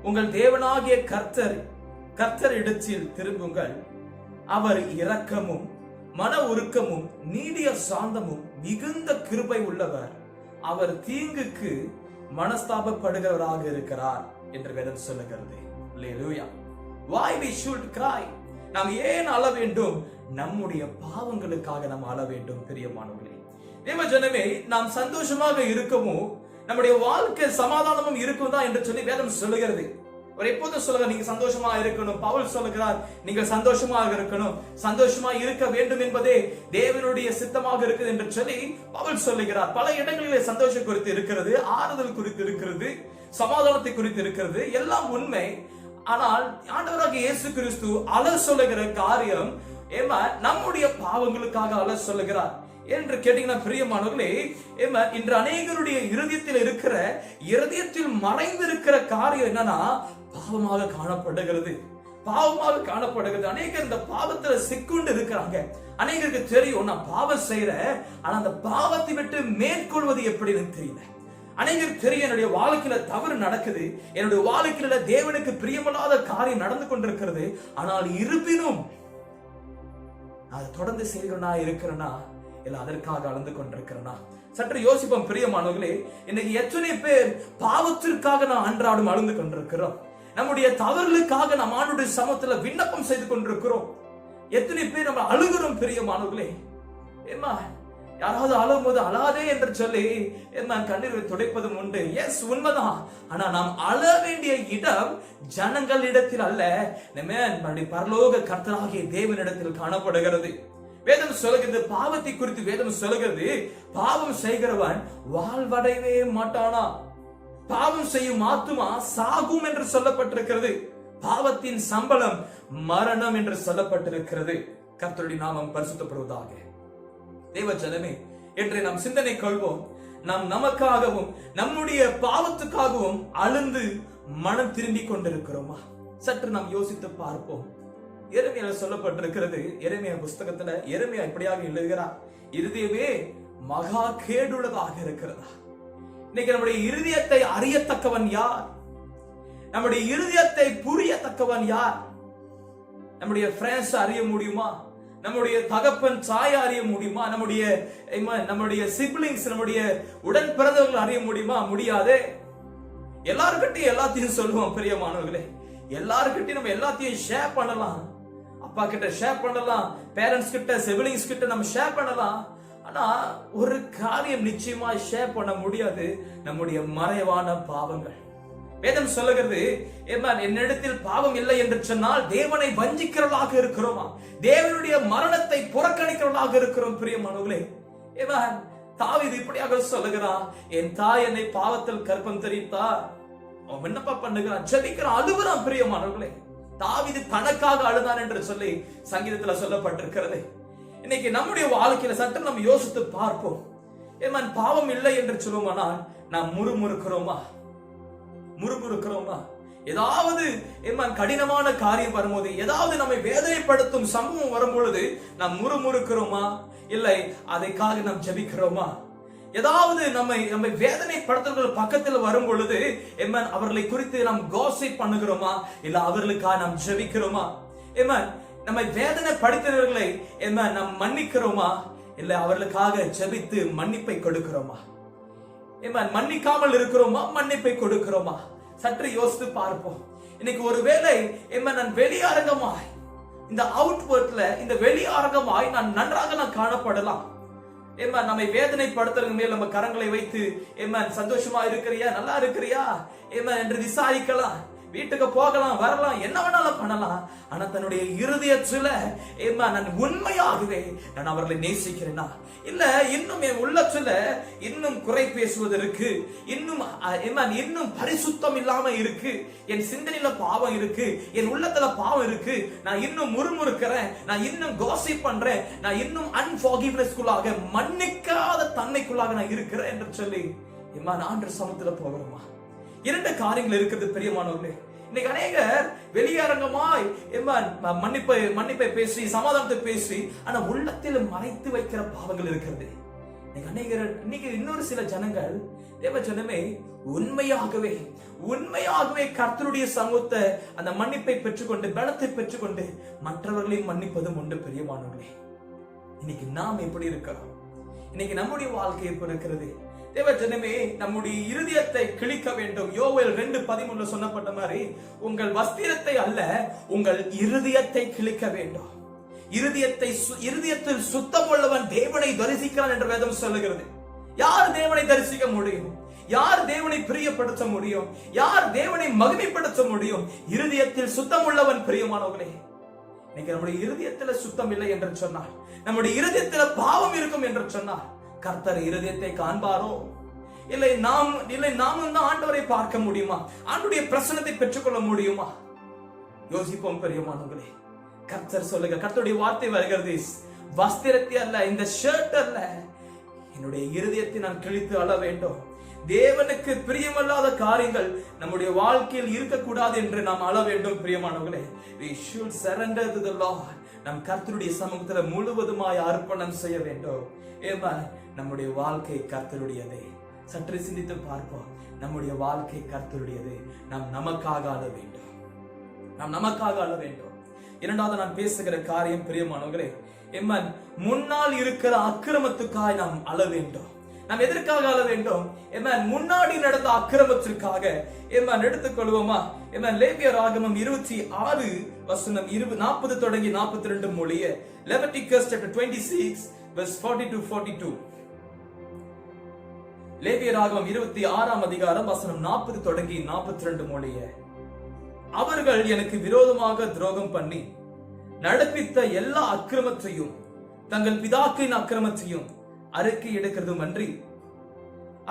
உங்கள் தேவனாகிய கர்த்தர் இடத்தில் திரும்புங்கள். அவர் இரக்கமும் மன உருக்கமும் நீடிய சாந்தமும் மிகுந்த கிருபை உள்ளவர். அவர் தீங்குக்கு மனஸ்தாபப்படுகிறவராக இருக்கிறார் என்று வேதம் சொல்லுகிறது. அல்லேலூயா. Why we should cry? நாம் ஏன் அழ வேண்டும்? நம்முடைய பாவங்களுக்காக நாம் அழ வேண்டும். பிரியமானவர்களே, தேவஜனமே, நாம் சந்தோஷமாக இருக்கவும் நம்முடைய வாழ்க்கை சமாதானமும் இருக்கும் தான் என்று சொல்லி வேதம் சொல்லுகிறது. அவர் எப்போதும் சொல்லுங்க, நீங்க சந்தோஷமா இருக்கணும். பவுல் சொல்லுகிறார், நீங்கள் சந்தோஷமாக இருக்கணும், சந்தோஷமா இருக்க வேண்டும் என்பதே தேவனுடைய சித்தமாக இருக்குது என்று சொல்லி பவுல் சொல்லுகிறார். பல இடங்களிலே சந்தோஷம் குறித்து இருக்கிறது, ஆறுதல் குறித்து இருக்கிறது, சமாதானத்தை குறித்து இருக்கிறது, எல்லாம் உண்மை. ஆனால் ஆண்டவராகிய இயேசு கிறிஸ்து அழ சொல்லுகிற காரியம் நம்முடைய பாவங்களுக்காக அழ சொல்லுகிறார் என்று கேட்டீங்கன்னா, பிரியமானவர்களே, இன்று அநேகருடைய இருதயத்தில் மறைந்திருக்கிற காரியம் என்னன்னா, பாவமாக காணப்படுகிறது. அநேகர் இந்த பாவத்துல சிக்குண்டு இருக்கிறாங்க. அநேகருக்கு தெரியும், நான் பாவம் செய்யறேன், ஆனா அந்த பாவத்தை விட்டு மேற்கொள்வது எப்படின்னு தெரியல. அநேகருக்கு தெரியும், என்னுடைய வாழ்க்கையில தவறு நடக்குது, என்னுடைய வாழ்க்கையில தேவனுக்கு பிரியமில்லாத காரியம் நடந்து கொண்டிருக்கிறது, ஆனால் இருப்பினும் அதை தொடர்ந்து செய்கிறனா இருக்கிறனா இல்ல அதற்காக அழுந்து கொண்டிருக்கிறனா? சற்று யோசிப்போம். பிரியமானவர்களே, இன்னைக்கு எத்தனை பேர் பாவத்திற்காக நாம் அன்றாடம் அழுந்து கொண்டிருக்கிறோம்? நம்முடைய தவறுகளுக்காக நாம் ஆண்டவருடைய சமூகத்துல விண்ணப்பம் செய்து கொண்டிருக்கிறோம். எத்தனை பேர் நம்ம அழுகிறோம்? பிரியமானவர்களே, யாராவது அழும் போது அழாதே என்று சொல்லி கண்ணீரை துடைப்பதும் உண்டு. எஸ், உண்மைதான். ஆனா நாம் அழ வேண்டிய இடம் ஜனங்களிடத்தில் அல்ல, நம்முடைய பரலோக கர்த்தராகிய தேவனிடத்தில் காணப்படுகிறது. வேதம் சொல்லுகிறது, பாவத்தை குறித்து வேதம் சொல்லுகிறது, பாவம் செய்கிறவன் வாழ்வடையவே மாட்டானா, பாவம் செய்யும் ஆத்துமா சாகும் என்று சொல்லப்பட்டிருக்கிறது. பாவத்தின் சம்பளம் மரணம் என்று சொல்லப்பட்டிருக்கிறது. கர்த்தருடைய நாமம் பரிசுத்தப்படுவதாக. தேவஜனமே, என்று நாம் சிந்தனை கொள்வோம். நாம் நமக்காகவும் நம்முடைய பாவத்துக்காகவும் அழுந்து மனம் திரும்பி கொண்டிருக்கிறோமா? சற்று நாம் யோசித்து பார்ப்போம். எரேமியா சொல்லப்பட்டிருக்கிறது, எரேமியா புஸ்தகத்துல எரேமியா இப்படியாக எழுதுகிறார், இருதயமே மகா கேடுள்ளதாக இருக்கிறதா? இன்னைக்கு நம்முடைய இருதயத்தை அறியத்தக்கவன் யார்? நம்முடைய இருதயத்தை புரியத்தக்கவன் யார்? நம்முடைய பிரெண்ட்ஸ் அறிய முடியுமா? நம்முடைய தகப்பன் தாய் அறிய முடியுமா? நம்முடைய சிப்லிங்ஸ், நம்முடைய உடன் பிறந்தவர்கள் அறிய முடியுமா? முடியாதே. எல்லாருக்கிட்டையும் எல்லாத்தையும் சொல்லுவோம் பிரியமானவர்களே. எல்லாருக்கிட்டையும் நம்ம எல்லாத்தையும் ஷேர் பண்ணலாம். அப்பா கிட்ட ஷேர் பண்ணலாம், பேரண்ட்ஸ் கிட்ட, சிப்லிங்ஸ் கிட்ட நம்ம ஷேர் பண்ணலாம். ஆனா ஒரு காரியம் நிச்சயமா ஷேர் பண்ண முடியாது, நம்முடைய மறைவான பாவங்கள். வேதம் சொல்லுகிறது, என்னிடத்தில் பாவம் இல்லை என்று சொன்னால் தேவனை வஞ்சிக்கிறவர்களாக இருக்கிறோமா? தேவனுடைய மரணத்தை புறக்கணிக்கிறவர்களாக இருக்கிறோம் பிரியமானவர்களே. தாவீது இப்படியாக சொல்லுகிறான், என் தாய் என்னை பாவத்தில் கர்ப்பம் தெரிவித்தா. அவன் விண்ணப்பம் பண்ணுகிறான், ஜெபிக்கிறான், அழுகுறான் பிரியமானவர்களே. தாவீது தனக்காக அழுதான் என்று சொல்லி சங்கீதத்துல சொல்லப்பட்டிருக்கிறது. இன்னைக்கு நம்முடைய வாழ்க்கையில சற்று நம்ம யோசித்து பார்ப்போம். பாவம் இல்லை என்று சொல்லுவோமானால் நாம் முறுமுறுக்கிறோமா? ஏதாவது கடினமான காரியம் வரும்போது, ஏதாவது நம்மை வேதனைப்படுத்தும் சம்பவம் வரும்பொழுது நாம் முறுமுறுக்கிறோமா? இல்லை அதைக்காக நாம் ஜெபிக்கிறோமா? ஏதாவது நம்மை வேதனைப்படுத்துறவர்கள் பக்கத்தில் வரும் பொழுது அவர்களை குறித்து நாம் காசிப் பண்ணுகிறோமா? இல்ல அவர்களுக்காக நாம் ஜெபிக்கிறோமா? நம்மை வேதனைப்படுத்தினவர்களை நாம் மன்னிக்கிறோமா? இல்ல அவர்களுக்காக ஜெபித்து மன்னிப்பை கொடுக்கிறோமா? மன்னிக்காமல் இருக்கிறோமா? மன்னிப்பை கொடுக்கிறோமா? சற்று யோசித்து பார்ப்போம். இன்னைக்கு ஒருவேளை நான் வெளியரங்கமாய், இந்த அவுட்வர்ட்ல, இந்த வெளியரங்கமாய் நான் நன்றாக காணப்படலாம். நம்மை வேதனைப்படுத்துறவங்க மேல் நம்ம கரங்களை வைத்து சந்தோஷமா இருக்கிறியா, நல்லா இருக்கிறியா என்று விசாரிக்கலாம். வீட்டுக்கு போகலாம், வரலாம், என்ன வேணாலும் பண்ணலாம். ஆனா தன்னுடைய இருதயத்துல நான் உண்மையாகவே நான் அவர்களை நேசிக்கிறேனா? இல்ல இன்னும் என் உள்ளத்துல இன்னும் குறை பேசுவதற்கு, இன்னும் பரிசுத்தம் இல்லாம இருக்கு, என் சிந்தனையில பாவம் இருக்கு, என் உள்ளத்துல பாவம் இருக்கு, நான் இன்னும் முறுமுறுக்கிறேன், நான் இன்னும் காசிப் பண்றேன், நான் இன்னும் அன்ஃபர்கிவ்னஸ்க்குள்ளாக, மன்னிக்காத தன்மைக்குள்ளாக நான் இருக்கிறேன் என்று சொல்லி ஆண்டவர் சமத்துல போகிறோமா? இரண்டு காரியங்கள் இருக்குது பிரியமானவர்களே. இன்னைக்கு அநேகர் வெளியரங்கமாய் மன்னிப்பை பேசி, சமாதானத்தை பேசி, ஆனா உள்ளத்தில் மறைத்து வைக்கிற பாவங்கள் இருக்கிறது. இன்னைக்கு இன்னொரு சில ஜனங்கள், தேவ ஜனமே, உண்மையாகவே கர்த்தருடைய சமூகத்தை, அந்த மன்னிப்பை பெற்றுக்கொண்டு, பலத்தை பெற்றுக்கொண்டு மற்றவர்களையும் மன்னிப்பதும் உண்டு பிரியமானவர்களே. இன்னைக்கு நாம் எப்படி இருக்கிறோம்? இன்னைக்கு நம்முடைய வாழ்க்கை எப்படி இருக்கிறது? தேவ ஜனமே, நம்முடைய இருதயத்தை கிழிக்க வேண்டும். யோவேல் 2:13 சொல்லப்பட்ட மாதிரி, உங்கள் வஸ்திரத்தை அல்ல, உங்கள் இருதயத்தை கிழிக்க வேண்டும். இருதயத்தில் சுத்தம் உள்ளவன் தேவனை தரிசிக்கிறான் என்று வேதம் சொல்லுகிறது. யார் தேவனை தரிசிக்க முடியும்? யார் தேவனை பிரியப்படுத்த முடியும்? யார் தேவனை மகிமைப்படுத்த முடியும்? இருதயத்தில் சுத்தம் உள்ளவன் பிரியமானவர்களே. இன்னைக்கு நம்முடைய இருதயத்துல சுத்தம் இல்லை என்று சொன்னார், நம்முடைய இருதயத்துல பாவம் இருக்கும் என்று சொன்னார், கர்த்தர் இருதயத்தை காண்பாரோ? இல்லை நாமும் தான் ஆண்டவரை பார்க்க முடியுமா? ஆண்டுடைய பிரசன்னத்தை பெற்றுக்கொள்ள முடியுமா? யோசிப்போம் பிரியமானவர்களே. கர்த்தர் சொல்லுங்க, கர்த்தருடைய வார்த்தை வருகிறது, வஸ்திரத்தை அல்ல, இந்த ஷர்ட் அல்ல, என்னுடைய இருதயத்தை நான் கிழித்து அழ வேண்டும். தேவனுக்கு பிரியமல்லாத காரியங்கள் நம்முடைய வாழ்க்கையில் இருக்கக்கூடாது என்று நாம் அழ வேண்டும் பிரியமானவர்களே. We should surrender to the Lord. நம் கர்த்தருடைய சமூகத்தில் முழுவதுமாய் அர்ப்பணம் செய்ய வேண்டும். நம்முடைய வாழ்க்கை கர்த்தருடையது. சற்று சிந்தித்து பார்ப்போம். நம்முடைய வாழ்க்கை கர்த்தருடையது. நாம் நமக்காக ஆள வேண்டும். இரண்டாவது நான் பேசுகிற காரியம் பிரியமானவர்களே, முன்னால் இருக்கிற அக்கிரமத்துக்காக நாம் அழ வேண்டும். நாம் எதற்காக ஆள வேண்டும்? முன்னாடி நடந்த அக்கிரமத்திற்காக எடுத்துக்கொள்வோமா? லேவியர் ஆகமம் 26 வசனம் 40 தொடங்கி 42 மொழிய. Leviticus chapter 26 verse 40 to 42. லேவியர் ஆகமம் 26ஆம் அதிகாரம் வசனம் 40 தொடங்கி 42 மொழிய. அவர்கள் எனக்கு விரோதமாக துரோகம் பண்ணி நடப்பித்த எல்லா அக்கிரமத்தையும், தங்கள் பிதாக்களின் அக்கிரமத்தையும் அறிக்கை எடுக்கிறதும் அன்றி,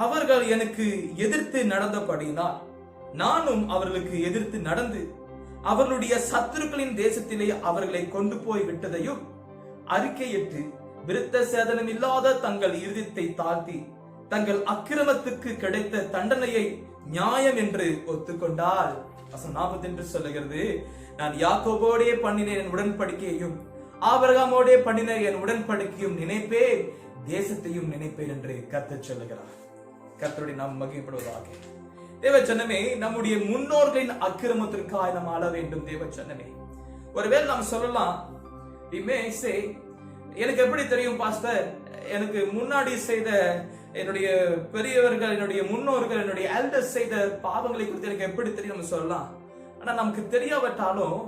அவர்கள் எனக்கு எதிர்த்து நடந்தபடியினால் நானும் அவர்களுக்கு எதிர்த்து நடந்து அவர்களுடைய சத்துருக்களின் தேசத்திலே அவர்களை கொண்டு போய் விட்டதையும் அறிக்கையிட்டு, விருத்த சேதனம் இல்லாத தங்கள் இருதயத்தை தாழ்த்தி தங்கள் அக்கிரமத்துக்கு கிடைத்த தண்டனையை நியாயம் என்று ஒத்துக்கொண்டால். 40 சொல்லுகிறது, நான் யாக்கோபோடே பண்ணின என் உடன்படிக்கையையும் ஆபிரகாமோடே பண்ணின என் உடன்படிக்கையும் நினைப்பேன், தேசத்தையும் நினைப்பேன் என்று கர்த்தர் சொல்லுகிறார். கர்த்தருடைய நாம் மகிமைப்படுவதாக. தேவச்சனமே, நம்முடைய முன்னோர்களின் அக்கிரமத்திற்காக நாம் ஆள வேண்டும். தேவச்சனமே, ஒருவேளை நாம் சொல்லலாம், we may say எனக்கு எப்படி தெரியும் பாஸ்டர்? எனக்கு முன்னாடி செய்த என்னுடைய பெரியவர்கள், என்னுடைய முன்னோர்கள், என்னுடைய எல்டர்ஸ் செய்த பாவங்களை குறித்து எனக்கு எப்படி தெரியும் நம்ம சொல்லலாம். ஆனா நமக்கு தெரியாவிட்டாலும்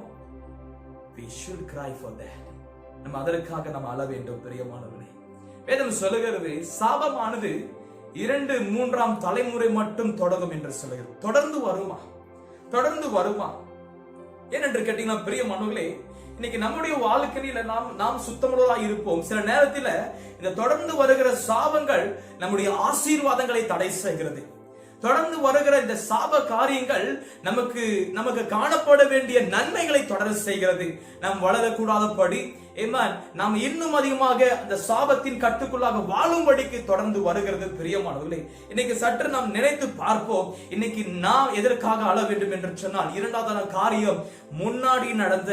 we should cry for that. நம்ம அதற்காக நம்ம அழ வேண்டும் பிரியமானவர்களே. வேதம் சொல்லுகிறது சாபமானது 2-3 தலைமுறை மட்டும் தொடரும் என்று சொல்லுகிறது. தொடர்ந்து வருமா ஏனென்று கேட்டீங்கன்னா பிரியமானவர்களே, இன்னைக்கு நம்முடைய வாழ்க்கையில நாம் சுத்தமுள்ளவராய் இருப்போம். சில நேரத்தில் இந்த தொடர்ந்து வருகிற சாபங்கள் நம்முடைய ஆசீர்வாதங்களை தடை செய்கிறது. தொடர்ந்து வருகிற இந்த சாப காரியங்கள் நமக்கு காணப்பட வேண்டிய நன்மைகளை தொடர செய்கிறது. நாம் வளரக்கூடாதபடி நாம் இன்னும் அதிகமாக அந்த சாபத்தின் கட்டுக்குள்ளாக வாழும்படிக்கு தொடர்ந்து வருகிறது பிரியமானவர்களே. இன்னைக்கு சற்று நாம் நினைத்து பார்ப்போம். இன்னைக்கு நாம் எதற்காக அழ வேண்டும் என்று சொன்னால், இரண்டாவது காரியம் முன்னாடி நடந்த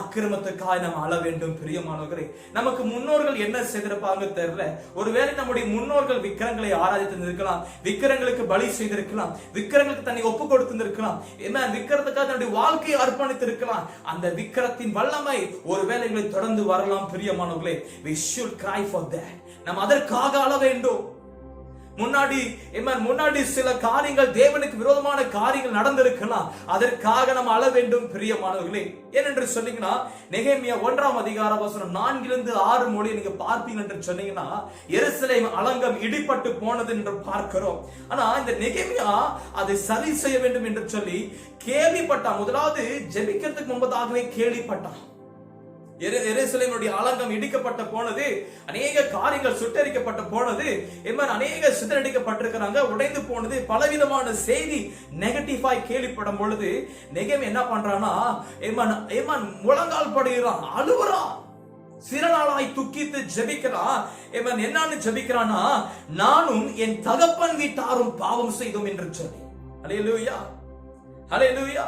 அக்கிரமத்துக்காக நாம் அழ வேண்டும் பிரியமானவர்களே. நமக்கு முன்னோர்கள் என்ன செய்திருப்பாங்க தெரியல. ஒருவேளை நம்முடைய முன்னோர்கள் விக்கிரங்களை ஆராதித்திருக்கலாம், விக்கிரங்களுக்கு பலி செய்திருக்கலாம், விக்கிரங்களுக்கு தன்னை ஒப்பு கொடுத்திருக்கலாம், விக்கிரத்துக்காக தன்னுடைய வாழ்க்கையை அர்ப்பணித்திருக்கலாம். அந்த விக்கிரத்தின் வல்லமை ஒருவேளை தொடர்ந்து வரலாம் பிரியமானவர்களே. we should cry for that. நாம் அதற்காக அழ வேண்டும். முன்னாடி சில காரியங்கள், தேவனுக்கு விரோதமான காரியங்கள் நடந்திருக்கலாம், அதற்காக நம்ம அழ வேண்டும் பிரியமானவர்களே. ஏனென்று சொன்னீங்கன்னா, நெகேமியா 1:4-6 மொழி நீங்க பார்ப்பீங்க என்று சொன்னீங்கன்னா, எருசலேம் அலங்கம் இடிபட்டு போனது என்று பார்க்கிறோம். ஆனா இந்த நெகேமியா அதை சரி செய்ய வேண்டும் என்று சொல்லி கேள்விப்பட்டான். முதலாவது ஜெபிக்கிறதுக்கு முன்பதாகவே கேள்விப்பட்டான். எருசலேமுடைய அலங்கம் இடிக்கப்பட்ட போனது, அநேக காரியங்கள் சுட்டரிக்கப்பட்ட போனது, அநேக சிதறடிக்கப்பட்டிருக்கிறாங்க, உடைந்து போனது, பலவிதமான செய்தி நெகட்டிவாய் கேள்விப்படும் பொழுது நெகேமியா என்ன பண்றானா, முழங்கால் படுகிறான், அழுவுறான், சிறநாளாய் துக்கித்து ஜெபிக்கிறான். என்னன்னு ஜெபிக்கிறானா, நானும் என் தகப்பன் வீட்டாரும் பாவம் செய்தோம் என்று சொல்லி. அல்லேலூயா, அல்லேலூயா.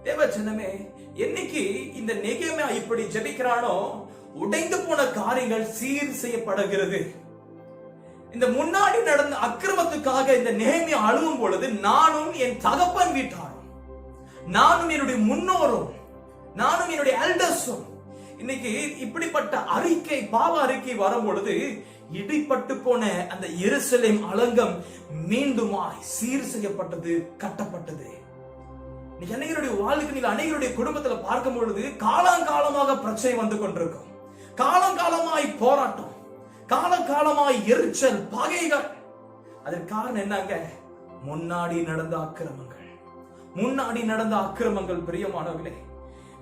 தேவஜனமே, என்னைக்கு இந்த நெகேமியா இப்படி ஜெபிக்கிறானோ, உடைந்து போன காரியங்கள் சீர் செய்யப்படுகிறது. இந்த முன்னாடி நடந்த அக்கிரமத்துக்காக இந்த நெகேமியா அழுவும் பொழுது, நானும் என் தகப்பன் வீட்டாரும், நானும் என்னுடைய முன்னோரும், நானும் என்னுடைய எல்டர்ஸும், இன்னைக்கு இப்படிப்பட்ட அறிக்கை, பாவ அறிக்கை வரும் பொழுது, இடிபட்டு போன அந்த எருசலேம் அலங்கம் மீண்டுமாய் சீர் செய்யப்பட்டது, கட்டப்பட்டது. அநேகருடைய வாழ்க்கை, அநேகருடைய குடும்பத்துல பார்க்கும் பொழுது காலங்காலமாக பிரச்சனை வந்து கொண்டிருக்கும். காலங்காலமாய் போராட்டம், காலங்காலமாய் எரிச்சல், பகைகள். அதற்கு காரணம் என்னங்க? முன்னாடி நடந்த அக்கிரமங்கள் பிரியமானவர்களே.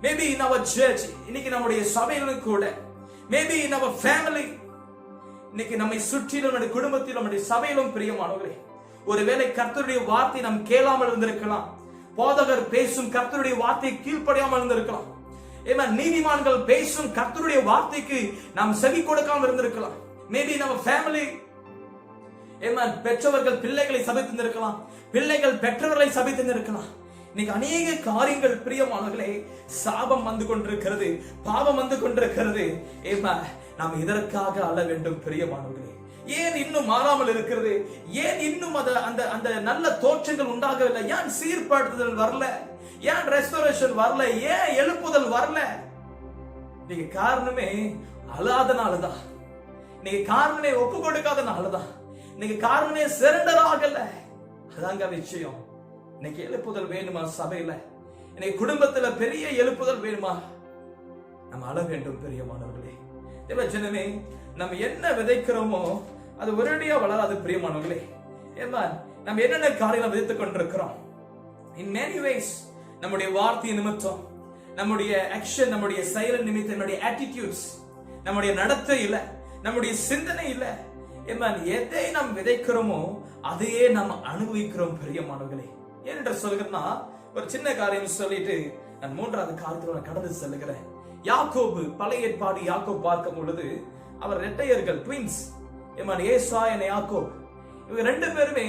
மேபி in our church, இன்னைக்கு நம்முடைய சபைகளுக்கு கூட, மேபி in our family, இன்னைக்கு நம்மை சுற்றிலும், நம்முடைய குடும்பத்திலும், நம்முடைய சபையிலும் பிரியமானவர்களே, ஒருவேளை கர்த்தருடைய வார்த்தை நாம் கேளாமல் இருந்திருக்கலாம், போதகர் பேசும் கர்த்தருடைய வார்த்தை கீழ்ப்படியாமல் இருந்திருக்கலாம், நீதிமான்கள் பேசும் கர்த்தருடைய வார்த்தைக்கு நாம் செவி கொடுக்காமல் இருந்திருக்கலாம். மேபி நம்ம ஃபேமிலி, பெற்றவர்கள் பிள்ளைகளை சபித்திருக்கலாம், பிள்ளைகள் பெற்றவர்களை சபித்திருக்கலாம். இன்னைக்கு அநேக காரியங்கள் பிரியமானவர்களே, சாபம் வந்து கொண்டிருக்கிறது, பாவம் வந்து கொண்டிருக்கிறது. நாம் இதற்காக அழ வேண்டும் பிரியமானவர்களே. ஏன் இன்னும் மாறாமல் இருக்கிறது? ஏன் இன்னும் அந்த நல்ல தோற்றங்கள் உண்டாகவில்லை? ஏன் சீர்படுத்துதல் வரல? ஏன் ரெஸ்டோரேஷன் வரல? ஏன் எழுப்புதல் வரல? நீங்க காரணமே அழாதனாலதான். நீங்க காரணமே ஒப்பு கொடுக்காதனாலதான். நீங்க காரணமே சரண்டர் ஆகல. அதாங்க விஷயம். இன்னைக்கு எழுப்புதல் வேணுமா சபையில? இன்னைக்கு குடும்பத்துல பெரிய எழுப்புதல் வேணுமா? நம்ம அழ வேண்டும் பிரியமானவர்களே. தேவஜனமே, நம்ம என்ன விதைக்கிறோமோ அது ஒரேடியா வளராது பிரியமானவர்களே. நம்ம என்னென்ன காரியங்களை விதைத்துக் கொண்டிருக்கிறோம்? in many ways, நம்முடைய வார்த்தை நிமித்தம், நம்முடைய ஆக்ஷன், நம்முடைய செயல் நிமித்தம், நம்முடைய ஆட்டிடியூட்ஸ், நம்முடைய நடத்தை இல்ல, நம்முடைய சிந்தனை இல்ல, எதை நாம் விதைக்கிறோமோ அதையே நாம் அனுபவிக்கிறோம் பிரியமானவர்களே. ஏனென்று சொல்கிறேன்னா, ஒரு சின்ன காரியம் சொல்லிட்டு நான் 3வது காரியத்துல கடந்து செல்லுகிறேன். யாக்கோபு, பழைய ஏற்பாடு யாக்கோபு பார்க்கும் பொழுது அவர் இரட்டையர்கள், ட்வின்ஸ், ஏசா and யாக்கோபு. இவங்க 2 பேருமே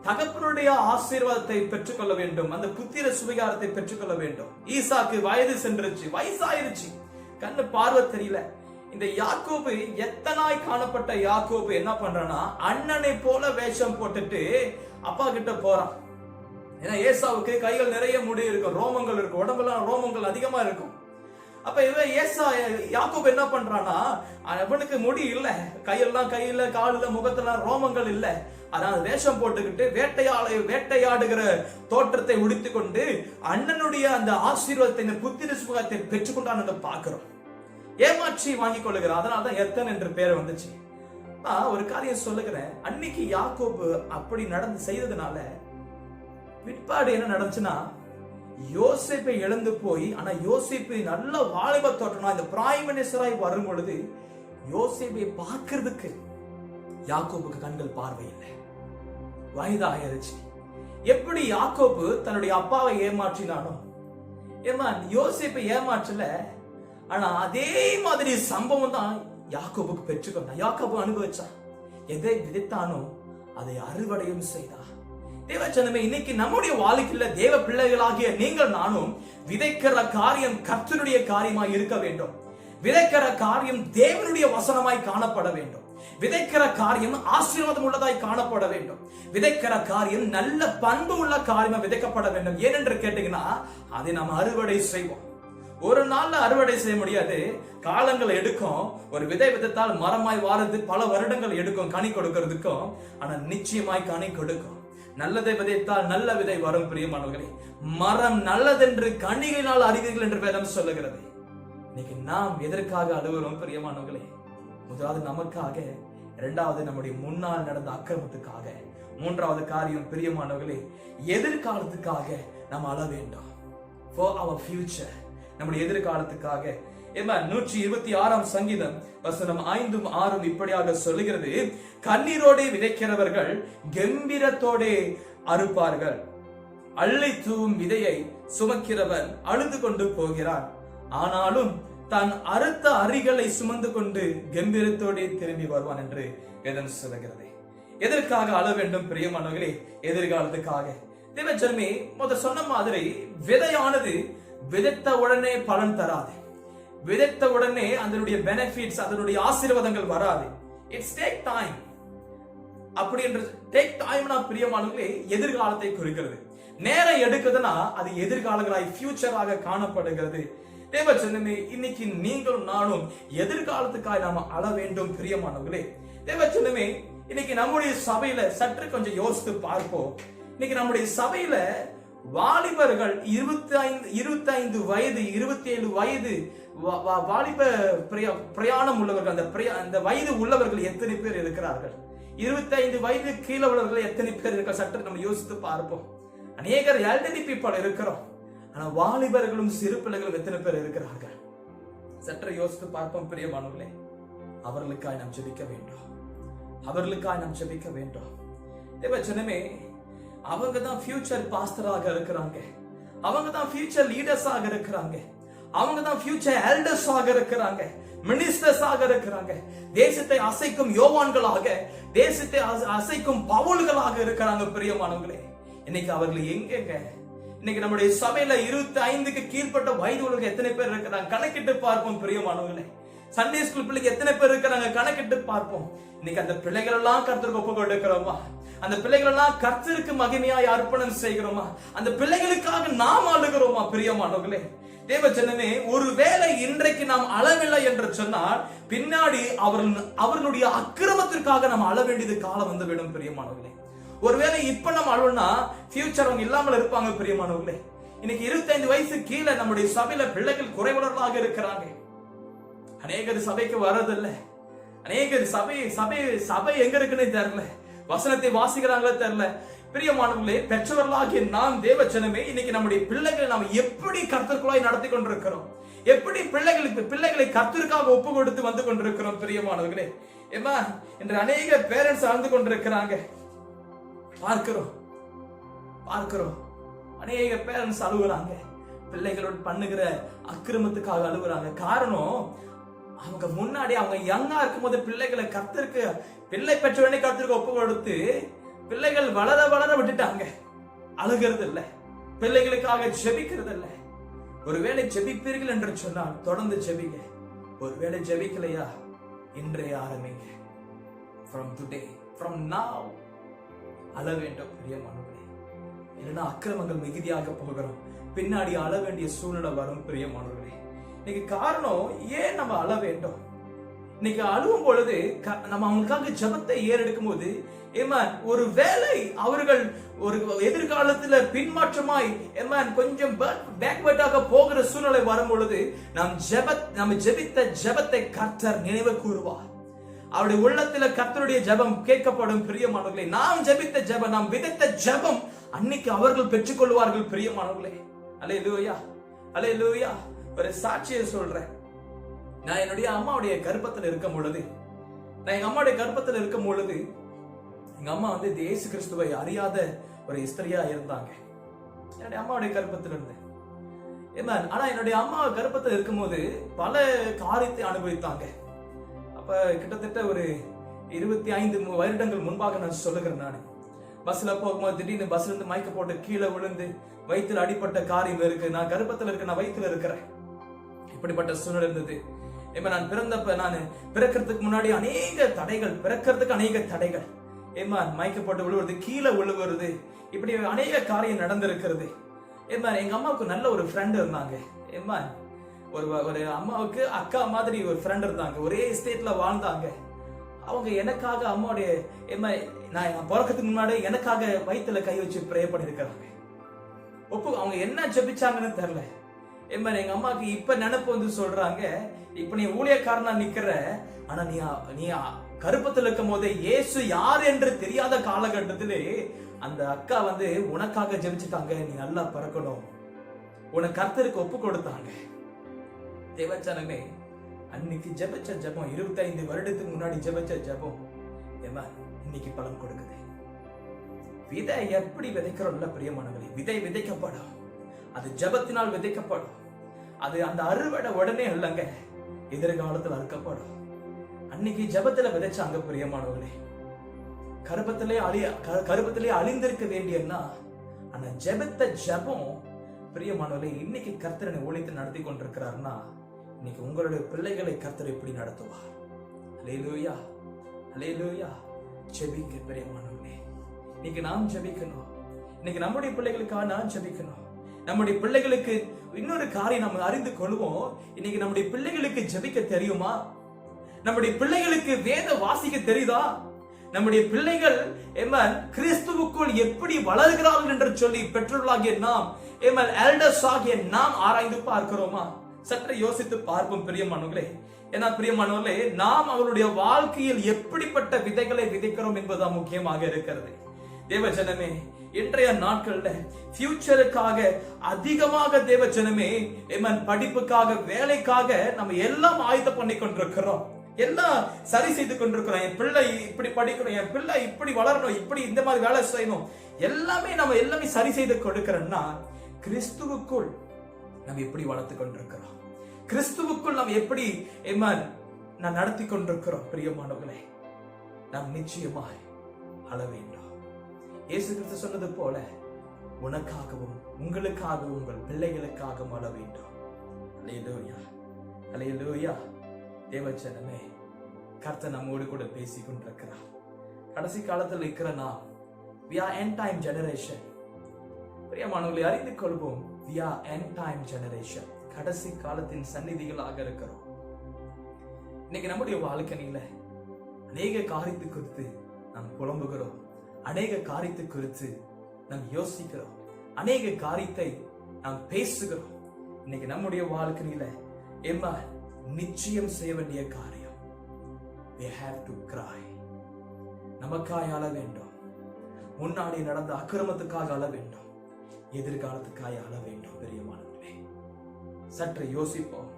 தகப்பனுடைய ஆசீர்வாதத்தை பெற்றுக்கொள்ள வேண்டும், அந்த புத்திர சுவிகாரத்தை பெற்றுக்கொள்ள வேண்டும். ஈசாக்கு வயது சென்றுச்சு, வயசாயிருச்சு, கண்ணு பார்வை தெரியல. இந்த யாக்கோபு, எத்தனாய் காணப்பட்ட யாக்கோபு என்ன பண்றானா, அண்ணனை போல வேஷம் போட்டுட்டு அப்பா கிட்ட போறான். ஏன்னா ஏசாவுக்கு கைகள் நிறைய முடி இருக்கும், ரோமங்கள் இருக்கும், உடம்புல ரோமங்கள் அதிகமா இருக்கும். அப்ப இவன் யாக்கோபு என்ன பண்றானா, அவனுக்கு முடி இல்ல, கையில காலில் முகத்துல ரோமங்கள் இல்ல, அதாவது வேஷம் போட்டுக்கிட்டு வேட்டையாடுகிற தோற்றத்தை உடுத்திக் கொண்டு அண்ணனுடைய அந்த ஆசீர்வாதத்தை, இந்த புத்திர சுகத்தை பெற்றுக்கொண்டான்னு பாக்குறோம். ஏமாற்றி வாங்கி கொள்ளுகிறான். அதனாலதான் எத்தன் என்று பேர் வந்துச்சு. ஒரு காரியம் சொல்லுகிறேன், அன்னைக்கு யாக்கோபு அப்படி நடந்து செய்ததுனால பிற்பாடு என்ன நடந்துச்சுன்னா, யோசேப்பை இழந்து போய், ஆனா யோசேப்பு நல்ல வாலிப தோற்றனா இந்த பிரைம் மினிஸ்டராய் வரும் பொழுது யோசேப்பை பார்க்கிறதுக்கு யாக்கோபுக்கு கண்கள் பார்வை இல்லை, வயதாயிருச்சு. எப்படி யாக்கோபு தன்னுடைய அப்பாவை ஏமாற்றினானோ, யோசேப்பை ஏமாற்றல, ஆனா அதே மாதிரி சம்பவம் தான் யாக்கோபுக்கு பெற்றுக்கொண்டான். யாக்கோபு அனுபவிச்சான். எதை விதைத்தானோ அதை அறுவடையும் செய்தார். தேவச்சனமே, இன்னைக்கு நம்முடைய வாழ்க்கையில தேவ பிள்ளைகளாகிய நீங்கள் நானும் விதைக்கிற காரியம் கர்த்தருடைய காரியமாய் இருக்க வேண்டும். விதைக்கிற காரியம் தேவனுடைய வசனமாய் காணப்பட வேண்டும். விதைக்கிற காரியம் ஆசீர்வாதம் உள்ளதாய் காணப்பட வேண்டும். விதைக்கிற காரியம் நல்ல பண்பு உள்ள காரியமா விதைக்கப்பட வேண்டும். ஏனென்று கேட்டீங்கன்னா, அதை நாம் அறுவடை செய்வோம். ஒரு நாள்ல அறுவடை செய்ய முடியாது, காலங்கள் எடுக்கும். ஒரு விதை விதைத்தால் மரமாய் வாரது பல வருடங்கள் எடுக்கும் கனி கொடுக்கிறதுக்கும். ஆனா நிச்சயமாய் கனி கொடுக்கும். நல்லதை விதைத்தால் நல்ல விதை வரும். பிரியமானவர்களே, மரம் நல்லதென்று கனிகளினால் அறிவீர்கள் என்று வேதம் சொல்லுகிறது. இன்னைக்கு நாம் எதற்காக அழுகிறோம் பிரியமானவர்களே? முதலாவது நமக்காக, இரண்டாவது நம்முடைய முன்னால் நடந்த அக்கிரமத்துக்காக, மூன்றாவது காரியம் பிரியமானவர்களே, எதிர்காலத்துக்காக நாம் அழ வேண்டும். For our future, நம்முடைய எதிர்காலத்துக்காக. 126 சங்கீதம் வசனம் 5 6 இப்படியாக சொல்லுகிறது, கண்ணீரோடு விதைக்கிறவர்கள் கம்பீரத்தோடு அறுப்பார்கள், அள்ளி தூவும் விதையை சுமக்கிறவன் அழுது கொண்டு போகிறான், ஆனாலும் தான் அறுத்த அரிகளை சுமந்து கொண்டு கம்பீரத்தோடு திரும்பி வருவான் என்று வேதம் சொல்லுகிறது. எதற்காக அழ வேண்டும் பிரியமானவர்களே? எதிர்காலத்துக்காக. தேவஜனமே, முதல் சொன்ன மாதிரி விதையானது விதைத்த உடனே பலன் தராது. விதைத்த உடனே அதனுடைய பெனிஃபிட்ஸ், அதனுடைய ஆசீர்வாதங்கள் வராது. It's take time. அப்படி என்று டேக் டைம்னா பிரியமானவர்களே எதிர்காலத்தை குறிக்கிறது. நேரம் எடுக்குதுன்னா அது எதிர்காலங்களாய் ஃபியூச்சராக காணப்படுகிறது. தேவச்சனமே, இன்னைக்கு நீங்களும் நானும் எதிர்காலத்துக்காக நாம அழ வேண்டும் பிரியமானவர்களே. தேவச்சனமே, இன்னைக்கு நம்முடைய சபையில சற்று கொஞ்சம் யோசித்து பார்ப்போம். இன்னைக்கு நம்முடைய சபையில வாலிபர்கள் 25 வயது 27 வயது வாலிப பிரயாணம் உள்ளவர்கள், அந்த வயது உள்ளவர்கள் எத்தனை பேர் இருக்கிறார்கள்? 25 வயது கீழே உள்ளவர்கள் எத்தனை பேர் இருக்க? சற்று நம்ம யோசித்து பார்ப்போம். அநேகர் எல்டர்லி பீப்பிள் இருக்கிறோம், ஆனா வாலிபர்களும் சிறு பிள்ளைகளும் எத்தனை பேர் இருக்கிறார்கள்? சற்று யோசித்து பார்ப்போம் பிரியமானவர்களே. அவர்களுக்காய் நாம் ஜெபிக்க வேண்டும். அவர்களுக்காய் நாம் ஜெபிக்க வேண்டும். தேவச்சனமே, அவங்க தான் ஃபியூச்சர் பாஸ்டராக இருக்கிறாங்க, அவங்க தான் ஃபியூச்சர் லீடர்ஸாக இருக்கிறாங்க, அவங்க தான் ஃபியூச்சர் எல்டர்ஸாக இருக்கிறாங்க, மினிஸ்டர்ஸாக இருக்கிறாங்க, தேசத்தை அசைக்கும் யோவான்களாக, தேசத்தை அசைக்கும் பவுல்களாக இருக்கிறாங்க பிரியமானவர்களே. இன்னைக்கு அவர்கள் எங்கெங்க? இன்னைக்கு நம்முடைய சபையில 25க்கு கீழ்பட்ட வயது உள்ளவர்கள் எத்தனை பேர் இருக்கிறாங்க? கணக்கிட்டு பார்ப்போம் பிரியமானவர்களே. சண்டே ஸ்கூல் பிள்ளைங்க எத்தனை பேர் இருக்கிறாங்க? கணக்கிட்டு பார்ப்போம். இன்னைக்கு அந்த பிள்ளைகள் எல்லாம் கர்த்தருக்கு ஒப்பு கொடுக்கிறோமா? அந்த பிள்ளைகள் எல்லாம் கர்த்தருக்கு மகிமையாய் அர்ப்பணம் செய்கிறோமா? அந்த பிள்ளைகளுக்காக நாம் அழுகிறோமா பிரியமானவர்களே? தேவஜனமே, ஒருவேளை இன்றைக்கு நாம் அழவில்லை என்று சொன்னால் பின்னாடி அவர்களுடைய அக்கிரமத்திற்காக நாம் அழ வேண்டியது காலம் வந்து விடும் பிரியமானவர்களே. ஒருவேளை இப்ப நம்ம அழுவனா ஃபியூச்சர் அவங்க இல்லாமல் இருப்பாங்க பிரியமானவர்களே. இன்னைக்கு 25 வயசு கீழே நம்முடைய சபையில பிள்ளைகள் குறைவுள்ளவர்களாக இருக்கிறாங்க. அநேகர் சபைக்கு வரதில்லை. அநேகர் சபை எங்க இருக்குன்னு தெரியல, வசனத்தை வாசிக்கிறாங்களே தெரியல. பிரியமானவர்களே, பெற்றவர்களாகிய நாம் தேவஜனமே, இன்னைக்கு நம்முடைய பிள்ளைகளை நாம் எப்படி கர்த்தருக்குள்ளாய் நடத்தி கொண்டிருக்கிறோம்? எப்படி பிள்ளைகளை கர்த்தருக்காக ஒப்பு கொடுத்து வந்து கொண்டிருக்கிறோம் பிரியமானவர்களே? இன்று அநேக பேரண்ட்ஸ் ஆழ்ந்து கொண்டிருக்கிறாங்க. பார்க்கிறோம் அநேக பேரண்ட்ஸ் அழுகுறாங்க, பிள்ளைகளோட பண்ணுகிற அக்கிரமத்துக்காக அழுகுறாங்க. காரணம், அவங்க முன்னாடி அவங்க யங்கா இருக்கும் போது பிள்ளைகளை கர்த்தருக்கு, பிள்ளை பெற்ற வேண்டிய கர்த்தருக்கு ஒப்பு கொடுத்து பிள்ளைகள் வளர விட்டுட்டாங்க. அழுகிறது இல்லை, பிள்ளைகளுக்காக ஜெபிக்கிறது இல்லை. ஒருவேளை ஜெபிப்பீர்கள் என்று சொன்னால் தொடர்ந்து ஜெபிங்க. ஒருவேளை ஜெபிக்கலையா, இன்றைய ஆரம்பிங்க. From today, from now அழ வேண்டும் பிரியமானவர்களே. இல்லைன்னா அக்கிரமங்கள் மிகுதியாக போகிறோம், பின்னாடி அழ வேண்டிய சூழ்நிலை வரும் பிரியமானவர்களே. இன்னைக்கு காரணம் ஏன் நம்ம அழ வேண்டும்? இன்னைக்கு அழுவும் பொழுது நம்ம அவங்களுக்காக ஜெபத்தை ஏறெடுக்கும் போது ஒரு வேலை அவர்கள் ஒரு எதிர்காலத்துல பின்மாற்றமாய் கொஞ்சம் பேக்வர்டாக போகிற சூழ்நிலை வரும் பொழுது நம்ம ஜெபித்த ஜெபத்தை கர்த்தர் நினைவு கூறுவார். அவருடைய உள்ளத்துல கர்த்தருடைய ஜெபம் கேட்கப்படும். பிரியமானவர்களே, நாம் ஜெபித்த ஜெபம், நாம் விதைத்த ஜெபம் அன்னைக்கு அவர்கள் பெற்றுக்கொள்வார்கள். பிரியமானவர்களே, அல்லேலூயா, அல்லேலூயா. ஒரு சாட்சியை சொல்றேன். நான் என்னுடைய அம்மாவுடைய கர்ப்பத்தில் இருக்கும் பொழுது எங்க அம்மா இயேசு கிறிஸ்துவை அறியாத ஒரு ஸ்திரியா இருந்தாங்க. என்னுடைய அம்மாவுடைய கர்ப்பத்தில் இருந்தேன். ஆனா என்னுடைய அம்மா கர்ப்பத்தில் இருக்கும்போது பல காரியத்தை அனுபவித்தாங்க. அப்ப கிட்டத்தட்ட ஒரு 25 வருடங்கள் முன்பாக நான் சொல்லுகிறேன். நான் பஸ்ல போகும்போது திடீர்னு பஸ்ல இருந்து மயக்க போட்டு கீழே விழுந்து வயிற்றுல அடிப்பட்ட காரியம் இருக்கு. நான் கர்ப்பத்தில் இருக்க, நான் வயிற்றுல இருக்கிறேன். இப்படிப்பட்ட சூழ்நிலை இருந்தது. நான் பிறக்கிறதுக்கு முன்னாடி அநேக தடைகள், மயக்கப்பட்டு விழுவது, கீழே விழுவது, இப்படி அநேக காரியம் நடந்திருக்கிறது. எங்க அம்மாவுக்கு நல்ல ஒரு ஃப்ரெண்ட் இருந்தாங்க. ஒரு அம்மாவுக்கு அக்கா மாதிரி ஒரு ஃப்ரெண்ட் இருந்தாங்க. ஒரே ஸ்டேட்ல வாழ்ந்தாங்க. அவங்க எனக்காக அம்மாவுடைய நான் பிறக்கிறதுக்கு முன்னாடி எனக்காக வயிற்றுல கை வச்சு ப்ரே பண்ணிருக்கிறாங்க. அவங்க என்ன ஜெபிச்சாங்கன்னு தெரியல. எங்க அம்மாக்கு இப்ப நினைப்பு சொல்றாங்க, இப்ப நீ ஊழியக்காரனா நிக்கிற, ஆனா நீ கருப்பத்தில் இருக்கும் போதே இயேசு யார் என்று தெரியாத காலகட்டத்திலே அந்த அக்கா உனக்காக ஜெபிச்சுட்டாங்க. நீ நல்லா பிறக்கணும், உனக்கு கர்த்தருக்கு ஒப்பு கொடுத்தாங்க. தேவச்சனமே, அன்னைக்கு ஜெபிச்ச ஜெபம், 25 வருடத்துக்கு முன்னாடி ஜெபிச்ச ஜெபம் இன்னைக்கு பலன் கொடுக்குது. விதை எப்படி விதைக்கிறோம்ல பிரியமானவர்களே, விதை விதைக்கப்படும், அது ஜெபத்தினால் விதைக்கப்படும். அது அந்த அறுவடை உடனே இல்லைங்க, எதிர்காலத்தில் அறுக்கப்படும். அன்னைக்கு ஜெபத்துல விதைச்சாங்க பிரியமானவர்களே. கருப்பத்திலே அழிந்திருக்க வேண்டியன்னா, ஆனா ஜெபத்த ஜெபம் பிரியமானவர்களே, இன்னைக்கு கர்த்தரை ஊழியத்தை நடத்தி கொண்டிருக்கிறார்னா, இன்னைக்கு உங்களுடைய பிள்ளைகளை கர்த்தர் எப்படி நடத்துவார்? அல்லேலூயா, அல்லேலூயா. ஜெபிக்க பிரியமானவர்களே, இன்னைக்கு நாம் ஜெபிக்கணும். இன்னைக்கு நம்முடைய பிள்ளைகளுக்காக நான் ஜெபிக்கணும். நம்முடைய பிள்ளைகளுக்கு இன்னொரு காரியம் நம்ம அறிந்து கொள்வோம். இன்னைக்கு நம்முடைய பிள்ளைகளுக்கு ஜெபிக்க தெரியுமா? நம்முடைய பிள்ளைகளுக்கு வேத வாசிக்க தெரியுதா? நம்முடைய பிள்ளைகள் கிறிஸ்துவுக்குள் எப்படி வளர்கிறார்கள் என்று சொல்லி பெற்றோர்களாகிய நாம், எல்டர்ஸ் ஆகிய நாம் ஆராய்ந்து பார்க்கிறோமா? சற்று யோசித்து பார்ப்போம் பிரியமானவர்களே. ஏன்னா பிரியமானவர்களே, நாம் அவருடைய வாழ்க்கையில் எப்படிப்பட்ட விதைகளை விதைக்கிறோம் என்பதுதான் முக்கியமாக இருக்கிறது. தேவஜனமே, இன்றைய நாட்கள்ல ஃபியூச்சருக்காக அதிகமாக தேவஜனமே படிப்புக்காக, வேலைக்காக நம்ம எல்லாம் ஆயத்தம் பண்ணி கொண்டிருக்கிறோம். எல்லாம் சரி செய்து கொண்டிருக்கிறோம். என் பிள்ளை இப்படி படிக்கணும், என் பிள்ளை இப்படி வளரணும், இப்படி இந்த மாதிரி வேலை செய்யணும், எல்லாமே சரி செய்து கொடுக்கிறோம்னா, கிறிஸ்துவுக்குள் நம்ம எப்படி வளர்த்து கொண்டிருக்கிறோம்? கிறிஸ்துவுக்குள் நாம் எப்படி நான் நடத்தி கொண்டிருக்கிறோம்? பிரியமானவர்களே, நாம் நிச்சயமாய் அழ வேண்டும். இயேசு கிறிஸ்து சொன்னது போல, உனக்காகவும் உங்களுக்காகவும் உங்கள் பிள்ளைகளுக்காகவும் அழ வேண்டும். அல்லேலூயா, அல்லேலூயா. தேவஜனமே, கர்த்தர் நம்மோடு கூட பேசி கொண்டிருக்கிறார். கடைசி காலத்தில் இருக்கிற நாம், we are end time generation. பிரியமானவர்களை, அறிந்து கொள்வோம், we are end time generation. கடைசி காலத்தின் சந்நிதிகளாக இருக்கிறோம். இன்னைக்கு நம்முடைய வாழ்க்கையில அநேக காரியத்தை குறித்து நாம் புலம்புகிறோம், அநேக காரியத்தை குறித்து நாம் யோசிக்கிறோம், அநேக காரியத்தை நாம் பேசுகிறோம். இன்னைக்கு நம்முடைய வாழ்க்கையில நிச்சயம் செய்ய வேண்டிய காரியம், we have to cry. நமக்காய் அழ வேண்டும். முன்னாடி நடந்த அக்கிரமத்துக்காக அழ வேண்டும், எதிர்காலத்துக்காக அழ வேண்டும். பிரியமானவர்களே, சற்று யோசிப்போம்.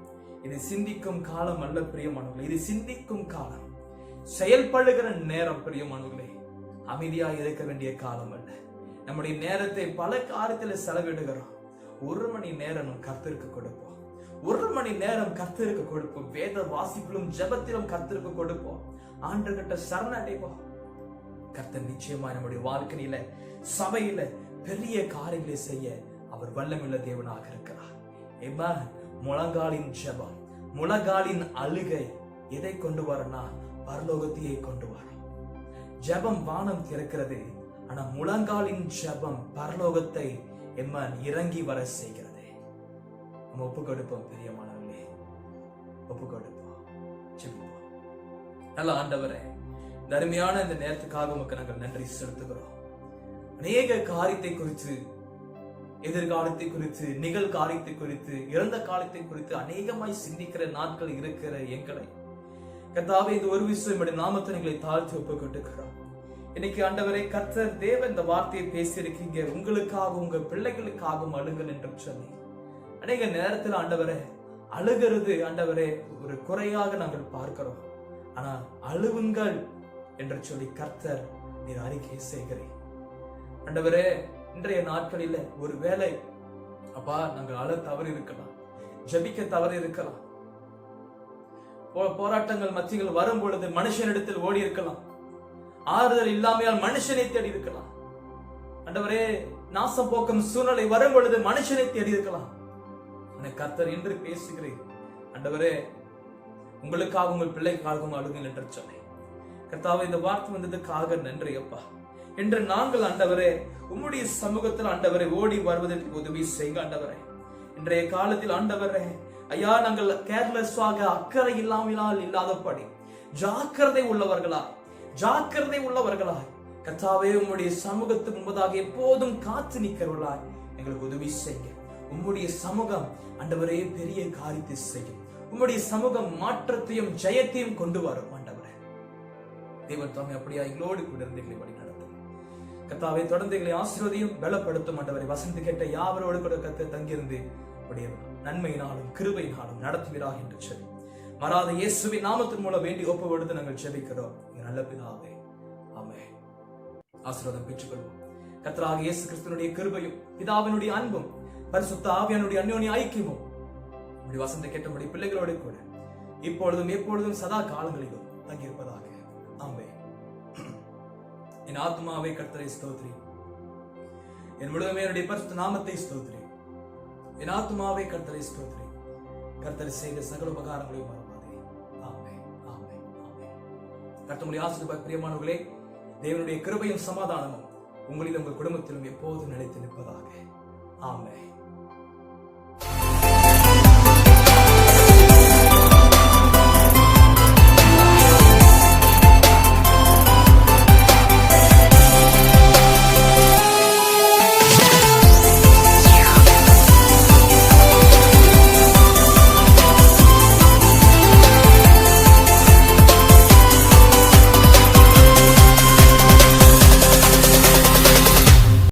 இது சிந்திக்கும் காலம் அல்ல பிரியமானவர்களே, இது சிந்திக்கும் காலம், செயல்படுகிற நேரம். பிரியமானவர்களே, அமைதியாக இருக்க வேண்டிய காலம் அல்ல. நம்முடைய நேரத்தை பல காரியத்தில் செலவிடுகிறோம். 1 மணி நேரம் கர்த்தருக்கு கொடுப்போம். 1 மணி நேரம் கர்த்தருக்கு கொடுப்போம். வேத வாசிப்பிலும் ஜெபத்திலும் கர்த்தருக்கு கொடுப்போம். ஆண்டவர்கிட்ட சரணடைவோம். கர்த்தர் நிச்சயமா நம்முடைய வாழ்க்கையில, சபையில பெரிய காரியங்களை செய்ய அவர் வல்லமையுள்ள தேவனாக இருக்கிறார். முழங்காலின் ஜெபம், முழங்காலின் அழுகை எதை கொண்டு வரனா? பரலோகத்தையே கொண்டு வரும். ஜெபம் வானம் திறக்கிறது, ஆனா முழங்காலின் ஜெபம் பரலோகத்தை இறங்கி வர செய்கிறது. நம்ம ஒப்பு கொடுப்போம் பிரியமானவர்களே. ஒப்பு கொடுப்போம், ஜெபிப்போம். நல்ல ஆண்டவரே, இந்த அருமையான இந்த நேரத்துக்காக உமக்கு நாங்கள் நன்றி செலுத்துகிறோம். அநேக காரியத்தை குறித்து, எதிர்காலத்தை குறித்து, நிகழ்காலத்தை குறித்து, இறந்த காலத்தை குறித்து அநேகமாய் சிந்திக்கிற நாட்கள் இருக்கிற எங்களை கர்த்தாவே, இந்த ஒரு விஷயம் நாமத்தை எங்களை தாழ்த்தி ஒப்பு கொடுக்கிறோம். இன்னைக்கு ஆண்டவரே, கர்த்தர் தேவன் இந்த வார்த்தையை பேசியிருக்கீங்க, உங்களுக்காக உங்க பிள்ளைகளுக்காகவும் அழுங்கள் என்று சொல்லி. அநேக நேரத்தில் ஆண்டவரே, அழுகிறது ஆண்டவரே ஒரு குறையாக நாங்கள் பார்க்கிறோம். ஆனால் அழுவுங்கள் என்று சொல்லி கர்த்தர் நீர் அறிக்கை செய்கிறேன். ஆண்டவரே, இன்றைய நாட்களில் ஒரு வேளை அப்பா நாங்கள் அழ தவறு இருக்கலாம், ஜெபிக்க தவறு இருக்கலாம், போராட்டங்கள் மத்தியில் வரும் பொழுது மனுஷனிடத்தில் ஓடி இருக்கலாம், ஆறுதல் இல்லாமையால் மனுஷனை தேடி இருக்கலாம். ஆண்டவரே, நாசம் போக்கும் சூழ்நிலை வரும் பொழுது மனுஷனை தேடி இருக்கலாம். கர்த்தர் என்று பேசுகிறேன். ஆண்டவரே, உங்களுக்காக உங்கள் பிள்ளைக்காகவும் அழுங்கள் என்று சொன்னேன். கர்த்தாவே, இந்த வார்த்தை வந்ததுக்காக நன்றி அப்பா. என்று நாங்கள் ஆண்டவரே உம்முடைய சமூகத்தில் ஆண்டவரை ஓடி வருவதற்கு உதவி செய்க ஆண்டவரே. இன்றைய காலத்தில் ஆண்டவரே ஐயா, நாங்கள் கேர்லெஸ்ஸாக அக்கறை இல்லாதபடி ஜாக்கிரதை உள்ளவர்களாய் கர்த்தாவே உம்முடைய சமூகத்துக்கு முன்பதாக எப்போதும் காத்து நிற்கிறவர்களாய் எங்களுக்கு உதவி செய்ய. உம்முடைய சமூகம் ஆண்டவரே பெரிய காரியத்தை செய்யும். உம்முடைய சமூகம் மாற்றத்தையும் ஜெயத்தையும் கொண்டு வரும் ஆண்டவரே. தேவன் தாமே அப்படியா எங்களோடு கூட இருந்து எங்களை வழி நடத்தும். கர்த்தாவே, தொடர்ந்து எங்களை ஆசீர்வதியும் பலப்படுத்தும் ஆண்டவரே. வசந்த் கேட்ட யாவரோடு கூட கர்த்தர் தங்கியிருந்து அப்படியே நன்மையினாலும் கிருபையினாலும் நடத்துவீராக என்று சொல்லி மறாத இயேசுவின் நாமத்தின் மூலம் வேண்டி ஒப்பு கொடுத்து நாங்கள் ஜெபிக்கிறோம் நல்ல பிதாவே, ஆமென். ஆசீர்வாதம் பெற்றுக்கொள்வோம். கர்த்தராகிய இயேசு கிறிஸ்துவினுடைய கிருபையும் பிதாவினுடைய அன்பும் பரிசுத்த ஆவியானுடைய அந்யோன்ய ஐக்கியமும் இப்படி வசந்த கேட்டபடி பிள்ளைகளோடு கூட இப்பொழுதும் எப்பொழுதும் சதா காலங்களிலும் தங்கியிருப்பதாக, ஆமென். என் ஆத்மாவே கர்த்தரை ஸ்தோத்திரி, என் முழுவதுமே என்னுடைய பரிசுத்த நாமத்தை ஸ்தோத்திரி. என் ஆத்மாவே கர்த்தரை ஸ்தோத்திரி, கர்த்தர் செய்த சகல உபகாரங்களையும் மறவாதே. ஆமென், ஆமென், ஆமென். கர்த்தருடைய ஆசீர்வாத பிரியமானவர்களே, தேவனுடைய கிருபையும் சமாதானமும் உங்களிலும் உங்கள் குடும்பத்திலும் எப்போதும் நிலைத்து நிற்பதாக. ஆமென்.